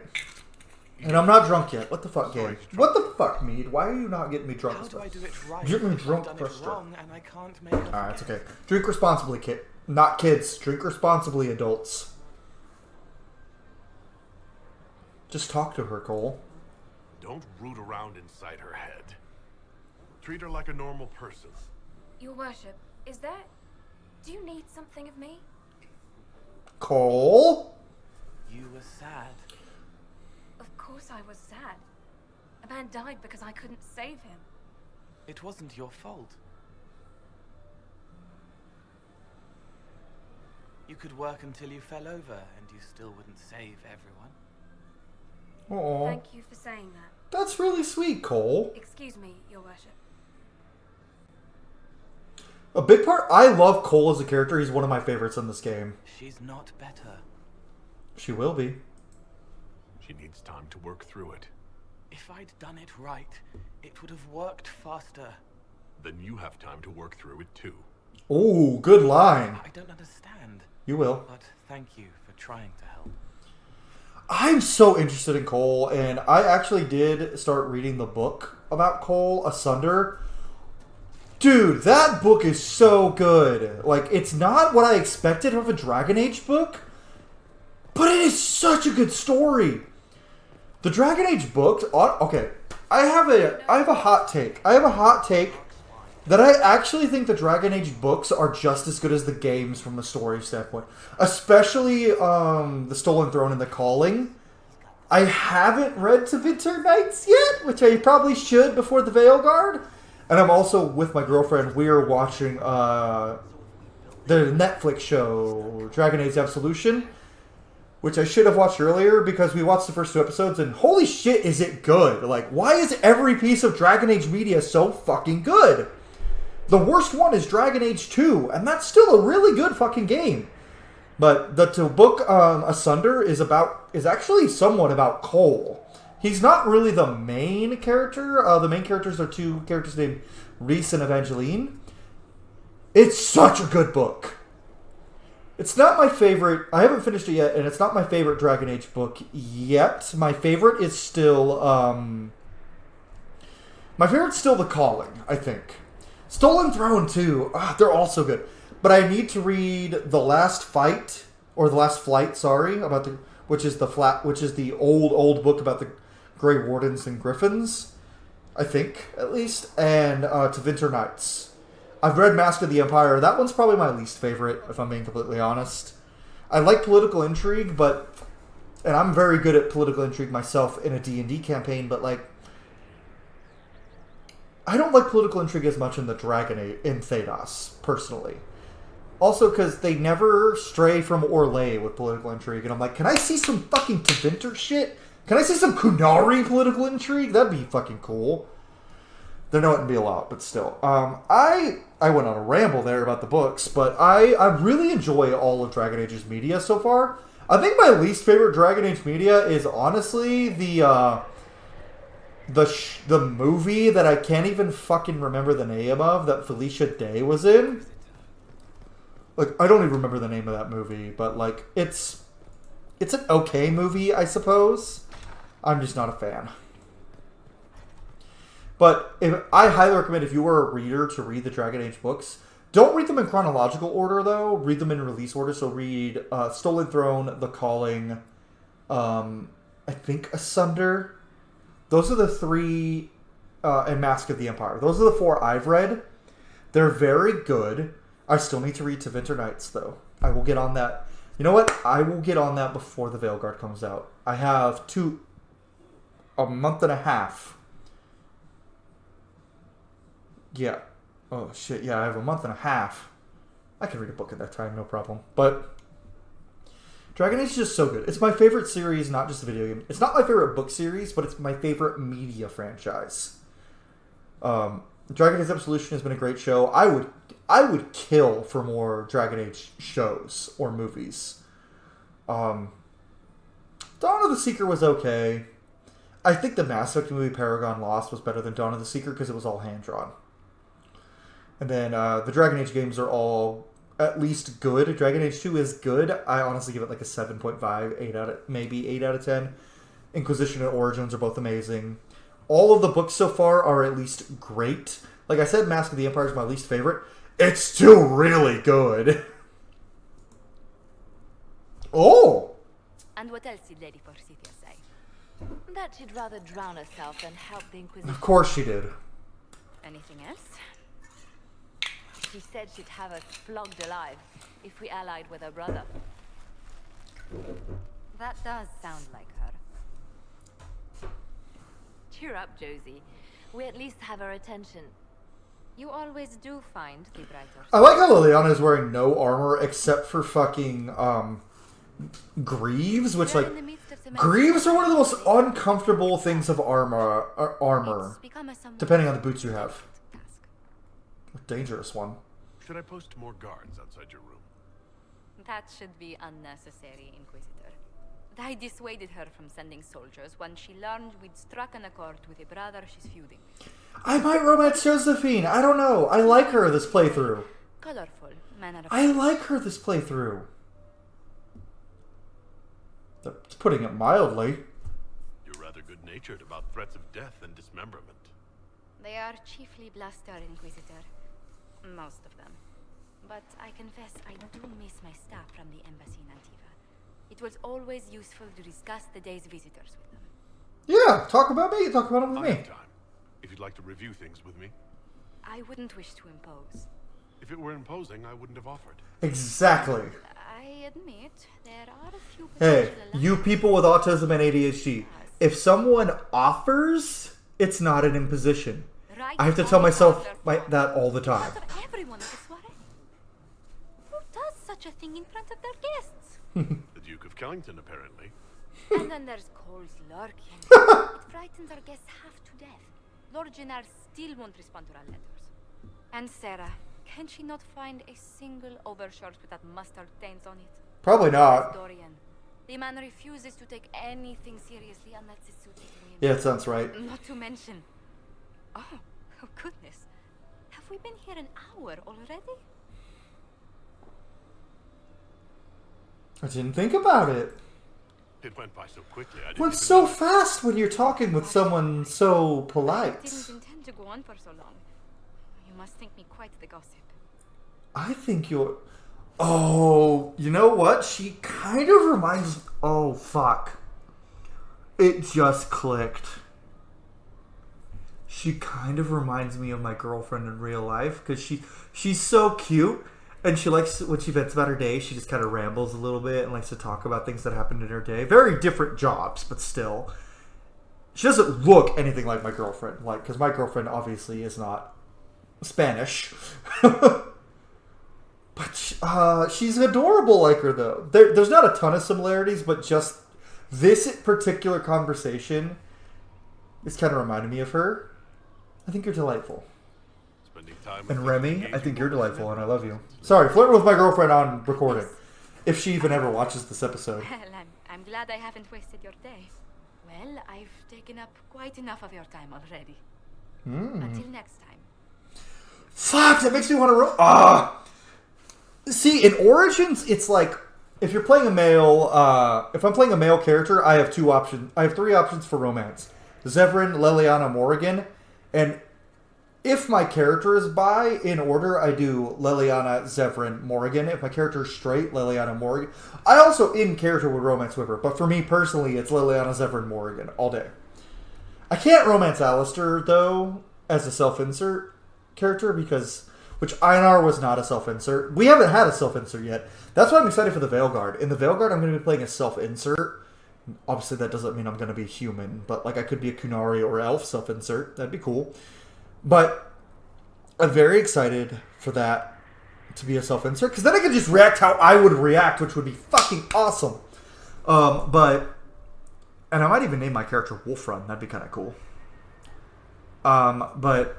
And I'm not drunk yet. What the fuck, Gabe? What the fuck, Mead? Why are you not getting me drunk? How do I do it right? Get me drunk I've done first. it wrong and I can't make her Alright, it's okay. Drink responsibly, kid. Not kids. Drink responsibly, adults. Just talk to her, Cole. Don't root around inside her head. Treat her like a normal person. Your worship, is there... Do you need something of me? Cole? You were sad. Of course I was sad. A man died because I couldn't save him. It wasn't your fault. You could work until you fell over and you still wouldn't save everyone. Aww. Thank you for saying that. That's really sweet, Cole. Excuse me, your worship. A big part... I love Cole as a character. He's one of my favorites in this game. She's not better. She will be. She needs time to work through it. If I'd done it right, it would have worked faster. Then you have time to work through it too. Ooh, good line. I don't understand. You will. But thank you for trying to help. I'm so interested in Cole, and I actually did start reading the book about Cole, Asunder. Dude, that book is so good. Like, it's not what I expected of a Dragon Age book, but it is such a good story. The Dragon Age books... Okay, I have a hot take. I have a hot take that I actually think the Dragon Age books are just as good as the games from a story standpoint. Especially The Stolen Throne and The Calling. I haven't read To Winter Nights yet, which I probably should before the Veilguard. And I'm also with my girlfriend. We're watching the Netflix show Dragon Age Absolution, which I should have watched earlier because we watched the first 2 episodes and holy shit is it good. Like, why is every piece of Dragon Age media so fucking good? The worst one is Dragon Age 2, and that's still a really good fucking game. But the book Asunder is actually somewhat about Cole. He's not really the main character. The main characters are 2 characters named Reese and Evangeline. It's such a good book. It's not my favorite. I haven't finished it yet, and it's not my favorite Dragon Age book yet. My favorite is still... my favorite's still The Calling, I think. Stolen Throne, too. They're all so good. But I need to read The Last Fight, or The Last Flight, sorry, about the... which is the old book about the Grey Wardens and Griffins, I think, at least, and To Winter Nights. I've read Mask of the Empire. That one's probably my least favorite, if I'm being completely honest. I like political intrigue, and I'm very good at political intrigue myself in a D&D campaign, but, like, I don't like political intrigue as much in the Dragon Age, in Thedas, personally. Also, because they never stray from Orlais with political intrigue, and I'm like, can I see some fucking Tevinter shit? Can I see some Kunari political intrigue? That'd be fucking cool. There wouldn't be a lot, but still. I went on a ramble there about the books, but I really enjoy all of Dragon Age's media so far. I think my least favorite Dragon Age media is honestly the movie that I can't even fucking remember the name of that Felicia Day was in. Like, I don't even remember the name of that movie, but, like, it's an okay movie, I suppose. I'm just not a fan. But I highly recommend if you are a reader to read the Dragon Age books. Don't read them in chronological order, though. Read them in release order. So read Stolen Throne, The Calling, I think Asunder. Those are the 3, and Mask of the Empire. Those are the 4 I've read. They're very good. I still need to read To Winter Nights, though. I will get on that. You know what? I will get on that before the Veilguard comes out. I have 2 a month and a half. Yeah. Oh, shit. Yeah, I have a month and a half. I can read a book in that time, no problem. But Dragon Age is just so good. It's my favorite series, not just a video game. It's not my favorite book series, but it's my favorite media franchise. Dragon Age Absolution has been a great show. I would kill for more Dragon Age shows or movies. Dawn of the Seeker was okay. I think the Mass Effect movie Paragon Lost was better than Dawn of the Seeker because it was all hand-drawn. And then the Dragon Age games are all at least good. Dragon Age 2 is good. I honestly give it like a 7.5, maybe 8 out of 10. Inquisition and Origins are both amazing. All of the books so far are at least great. Like I said, Mask of the Empire is my least favorite. It's still really good. Oh! And what else did Lady Forsythia say? That she'd rather drown herself than help the Inquisition. Of course she did. Anything else? She said she'd have us flogged alive if we allied with her brother. That does sound like her. Cheer up, Josie. We at least have her attention. You always do find the brighter. I like how Liliana is wearing no armor except for fucking greaves, which like greaves are one of the most uncomfortable things of armor, depending on the boots you have. A dangerous one. Should I post more guards outside your room? That should be unnecessary, Inquisitor. I dissuaded her from sending soldiers when she learned we'd struck an accord with a brother she's feuding with. I might romance Josephine. I don't know. I like her this playthrough. Colorful manner of I like her this playthrough. That's putting it mildly. You're rather good-natured about threats of death and dismemberment. They are chiefly bluster, Inquisitor. Most of them. But I confess I do miss my staff from the embassy in Antiva. It was always useful to discuss the day's visitors with them. Yeah, talk about me. Talk about them with I me. have time. If you'd like to review things with me. I wouldn't wish to impose. If it were imposing, I wouldn't have offered. Exactly. I admit there are a few. Hey, you people with autism and ADHD. If someone offers, it's not an imposition. Right, I have to tell myself that all the time. Everyone at the soiree. Who does such a thing in front of their guests? The Duke of Kellington, apparently. And then there's Cole's lurking. It frightens our guests half to death. Lord Jennar still won't respond to our letters. And Sarah, can she not find a single overshirt with that mustard stains on it? Probably not. Dorian, the man refuses to take anything seriously unless it suits his whim. Yeah, that sounds right. Not to mention... Oh goodness. Have we been here an hour already? I didn't think about it. It went by so quickly. I didn't Went even so notice. fast when you're talking with someone so polite. I didn't intend to go on for so long. You must think me quite the gossip. I think you're... Oh, you know what? She kind of reminds... Oh, fuck. It just clicked. She kind of reminds me of my girlfriend in real life because she's so cute and she likes, when she vents about her day, she just kind of rambles a little bit and likes to talk about things that happened in her day. Very different jobs, but still. She doesn't look anything like my girlfriend, like, because my girlfriend obviously is not Spanish. But she's adorable like her, though. There's not a ton of similarities, but just this particular conversation is kind of reminding me of her. I think you're delightful. Spending time And with Remy, I think you're delightful, and I love you. Sorry, flirting with my girlfriend on recording. If she even ever watches this episode. Well, I'm glad I haven't wasted your day. Well, I've taken up quite enough of your time already. Until next time. Fuck, that makes me want to... See, in Origins, it's like... If you're playing a male... if I'm playing a male character, I have two options. I have three options for romance. Zevran, Leliana, Morrigan. And if my character is bi, in order, I do Leliana, Zevran, Morrigan. If my character is straight, Leliana, Morrigan. I also, in character, would romance with her. But for me, personally, it's Leliana, Zevran, Morrigan all day. I can't romance Alistair, though, as a self-insert character, because... Which Einar was not a self-insert. We haven't had a self-insert yet. That's why I'm excited for the Veilguard. In the Veilguard, I'm going to be playing a self-insert. Obviously, that doesn't mean I'm going to be human, but like I could be a Kunari or elf self-insert. That'd be cool. But I'm very excited for that to be a self-insert, because then I can just react how I would react, which would be fucking awesome. And I might even name my character Wulfrun. That'd be kind of cool. Or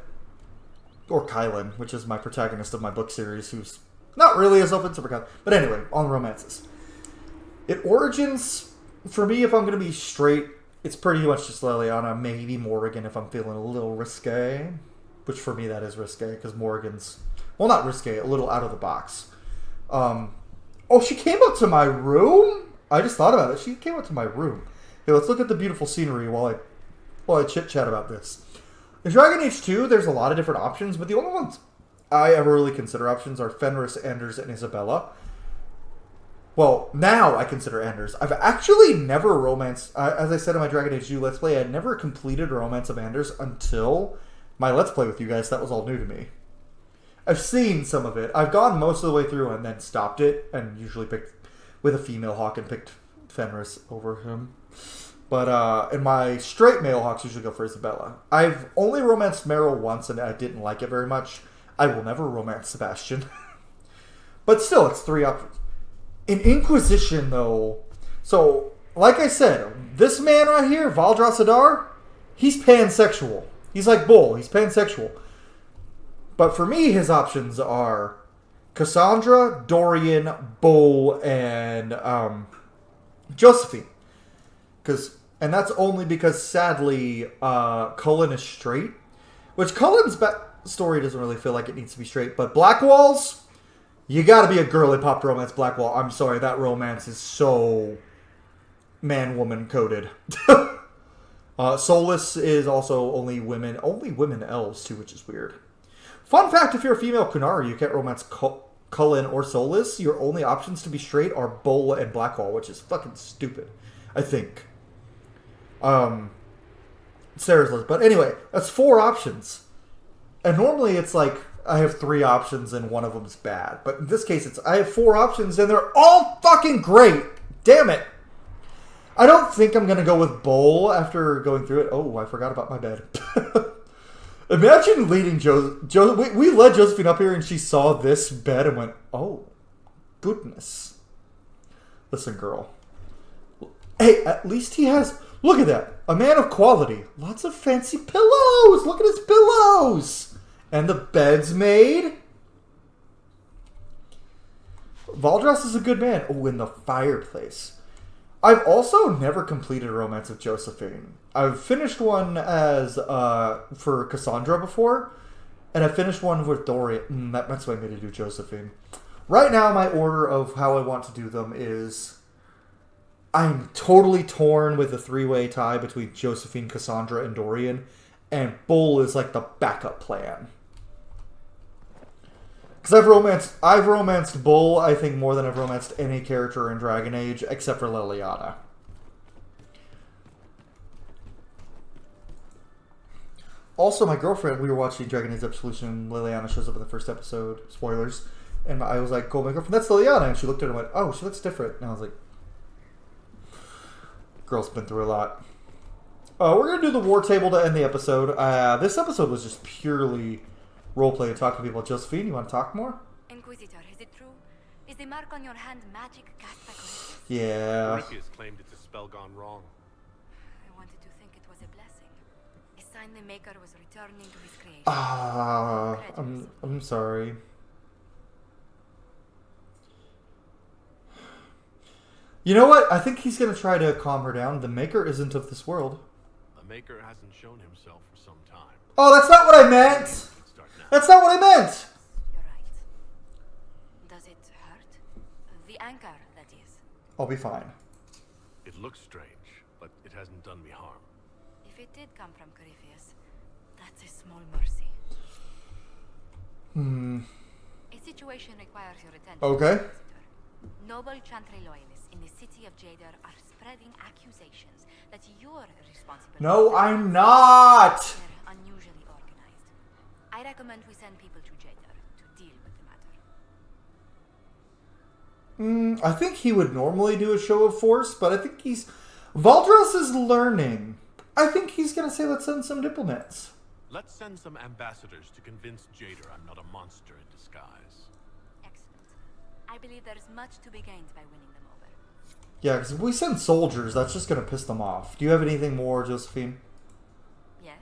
Kylan, which is my protagonist of my book series, who's not really a self-insert Kylan. But anyway, on romances. It origins, for me, if I'm going to be straight, it's pretty much just Liliana, maybe Morrigan if I'm feeling a little risque. Which for me, that is risque, because Morrigan's, well, not risque, a little out of the box. Oh, she came up to my room? I just thought about it. She came up to my room. Hey, let's look at the beautiful scenery while I chit-chat about this. In Dragon Age 2, there's a lot of different options, but the only ones I ever really consider options are Fenris, Anders, and Isabella. Well, now I consider Anders. I've actually never romanced, as I said in my Dragon Age 2 Let's Play, I had never completed a Romance of Anders until my Let's Play with you guys. That was all new to me. I've seen some of it. I've gone most of the way through and then stopped it, and usually picked with a female hawk and picked Fenris over him. But in my straight male hawks usually go for Isabella. I've only romanced Meryl once and I didn't like it very much. I will never romance Sebastian. But still, it's 3 options. In Inquisition, though, so, like I said, this man right here, Vaaldras Adar, he's pansexual. He's like Bull, he's pansexual. But for me, his options are Cassandra, Dorian, Bull, and Josephine. And that's only because, sadly, Cullen is straight. Which Cullen's story doesn't really feel like it needs to be straight. But Blackwall's, you gotta be a girly pop romance Blackwall. I'm sorry, that romance is so man-woman coded. Solus is also only women elves too, which is weird. Fun fact, if you're a female Kunari, you can't romance Cullen or Solus. Your only options to be straight are Bull and Blackwall, which is fucking stupid, I think. Sarah's list. But anyway, that's 4 options. And normally it's like, I have 3 options and one of them's bad. But in this case, I have 4 options and they're all fucking great. Damn it. I don't think I'm going to go with Bull after going through it. Oh, I forgot about my bed. Imagine leading we led Josephine up here and she saw this bed and went, oh, goodness. Listen, girl. Hey, at least he has... Look at that. A man of quality. Lots of fancy pillows. Look at his pillows. And the bed's made. Vaaldras is a good man. Oh, in the fireplace. I've also never completed a romance of Josephine. I've finished one as for Cassandra before. And I finished one with Dorian. That's why I made to do Josephine. Right now, my order of how I want to do them is... I'm totally torn with the 3-way tie between Josephine, Cassandra, and Dorian. And Bull is like the backup plan. Because I've romanced Bull, I think, more than I've romanced any character in Dragon Age, except for Liliana. Also, my girlfriend, we were watching Dragon Age Absolution, Liliana shows up in the first episode, spoilers, and I was like, cool, my girlfriend, that's Liliana, and she looked at her and went, oh, she looks different, and I was like, girl's been through a lot. We're going to do the war table to end the episode. This episode was just purely roleplay and talk to people. Josephine, you want to talk more? Inquisitor, is it true? Is the mark on your hand magic cast by Corypheus? Yeah. Corypheus claimed it's a spell gone wrong. I wanted to think it was a blessing. A sign the Maker was returning to his creation. I'm sorry. You know what? I think he's going to try to calm her down. The Maker isn't of this world. The Maker hasn't shown himself for some time. Oh, that's not what I meant! That's not what I meant! You're right. Does it hurt? The anchor, that is. I'll be fine. It looks strange, but it hasn't done me harm. If it did come from Corypheus, that's a small mercy. A situation requires your attention. Okay. Noble Chantry loyalists in the city of Jadar are spreading accusations that you're responsible. No, I'm not! They're unusually organized. I recommend we send people to Jadar to deal with the matter. I think he would normally do a show of force, but I think he's Vaaldras is learning. I think he's going to say, let's send some diplomats. Let's send some ambassadors to convince Jader I'm not a monster in disguise. Excellent. I believe there's much to be gained by winning them over. Yeah, because if we send soldiers, that's just going to piss them off. Do you have anything more, Josephine? Yes.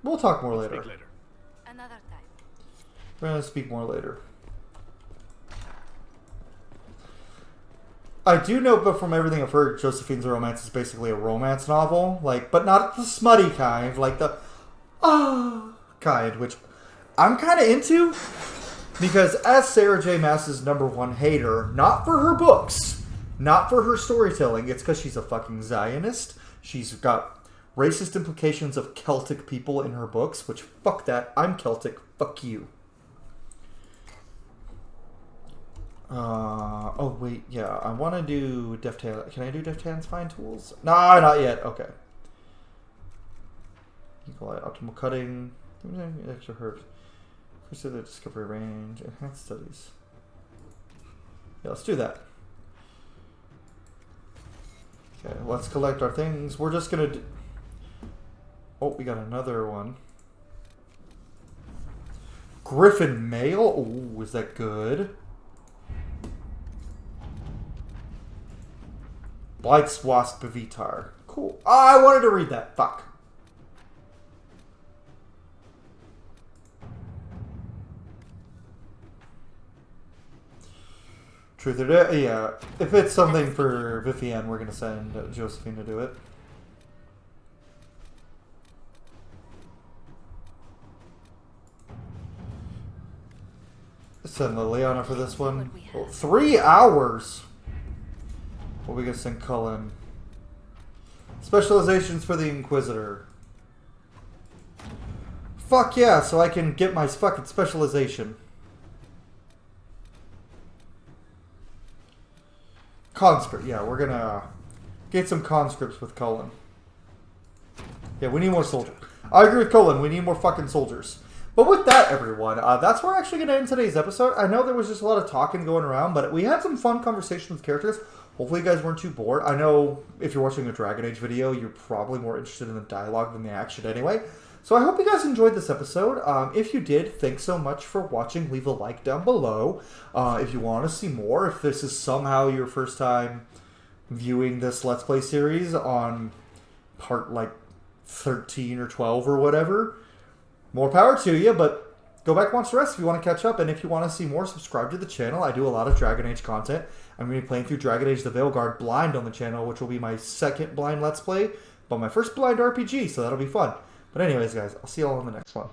We'll talk more later. Speak later. Another time. We're going to speak more later. I do know, but from everything I've heard, Josephine's Romance is basically a romance novel, like, but not the smutty kind, like the kind, which I'm kind of into, because as Sarah J. Maas's #1 hater, not for her books, not for her storytelling, it's because she's a fucking Zionist. She's got racist implications of Celtic people in her books, which, fuck that, I'm Celtic, fuck you. Oh wait, yeah, I want to do Deft Hand. Can I do Deft Hands Fine Tools? Nah, not yet. Okay. Equal optimal cutting. Extra herbs. Pursue the discovery range. Enhanced studies. Yeah, let's do that. Okay, let's collect our things. We're just gonna do... Oh, we got another one. Griffin Mail? Oh, is that good? Blight's Wasp Vitar. Cool. Oh, I wanted to read that. Fuck. Truth or Dare? Yeah. If it's something for Vivienne, we're going to send Josephine to do it. Send Liliana for this one. Oh, 3 hours! What are we going to send Cullen? Specializations for the Inquisitor. Fuck yeah, so I can get my fucking specialization. Conscript. Yeah, we're going to get some conscripts with Cullen. Yeah, we need more soldiers. I agree with Cullen. We need more fucking soldiers. But with that, everyone, that's where we're actually going to end today's episode. I know there was just a lot of talking going around, but we had some fun conversations with characters. Hopefully you guys weren't too bored. I know if you're watching a Dragon Age video, you're probably more interested in the dialogue than the action anyway. So I hope you guys enjoyed this episode. If you did, thanks so much for watching. Leave a like down below. If you want to see more, if this is somehow your first time viewing this Let's Play series on part like 13 or 12 or whatever, more power to you, but go back and watch the rest if you want to catch up. And if you want to see more, subscribe to the channel. I do a lot of Dragon Age content. I'm going to be playing through Dragon Age the Veilguard blind on the channel, which will be my second blind Let's Play, but my first blind RPG, so that'll be fun. But anyways, guys, I'll see you all in the next one.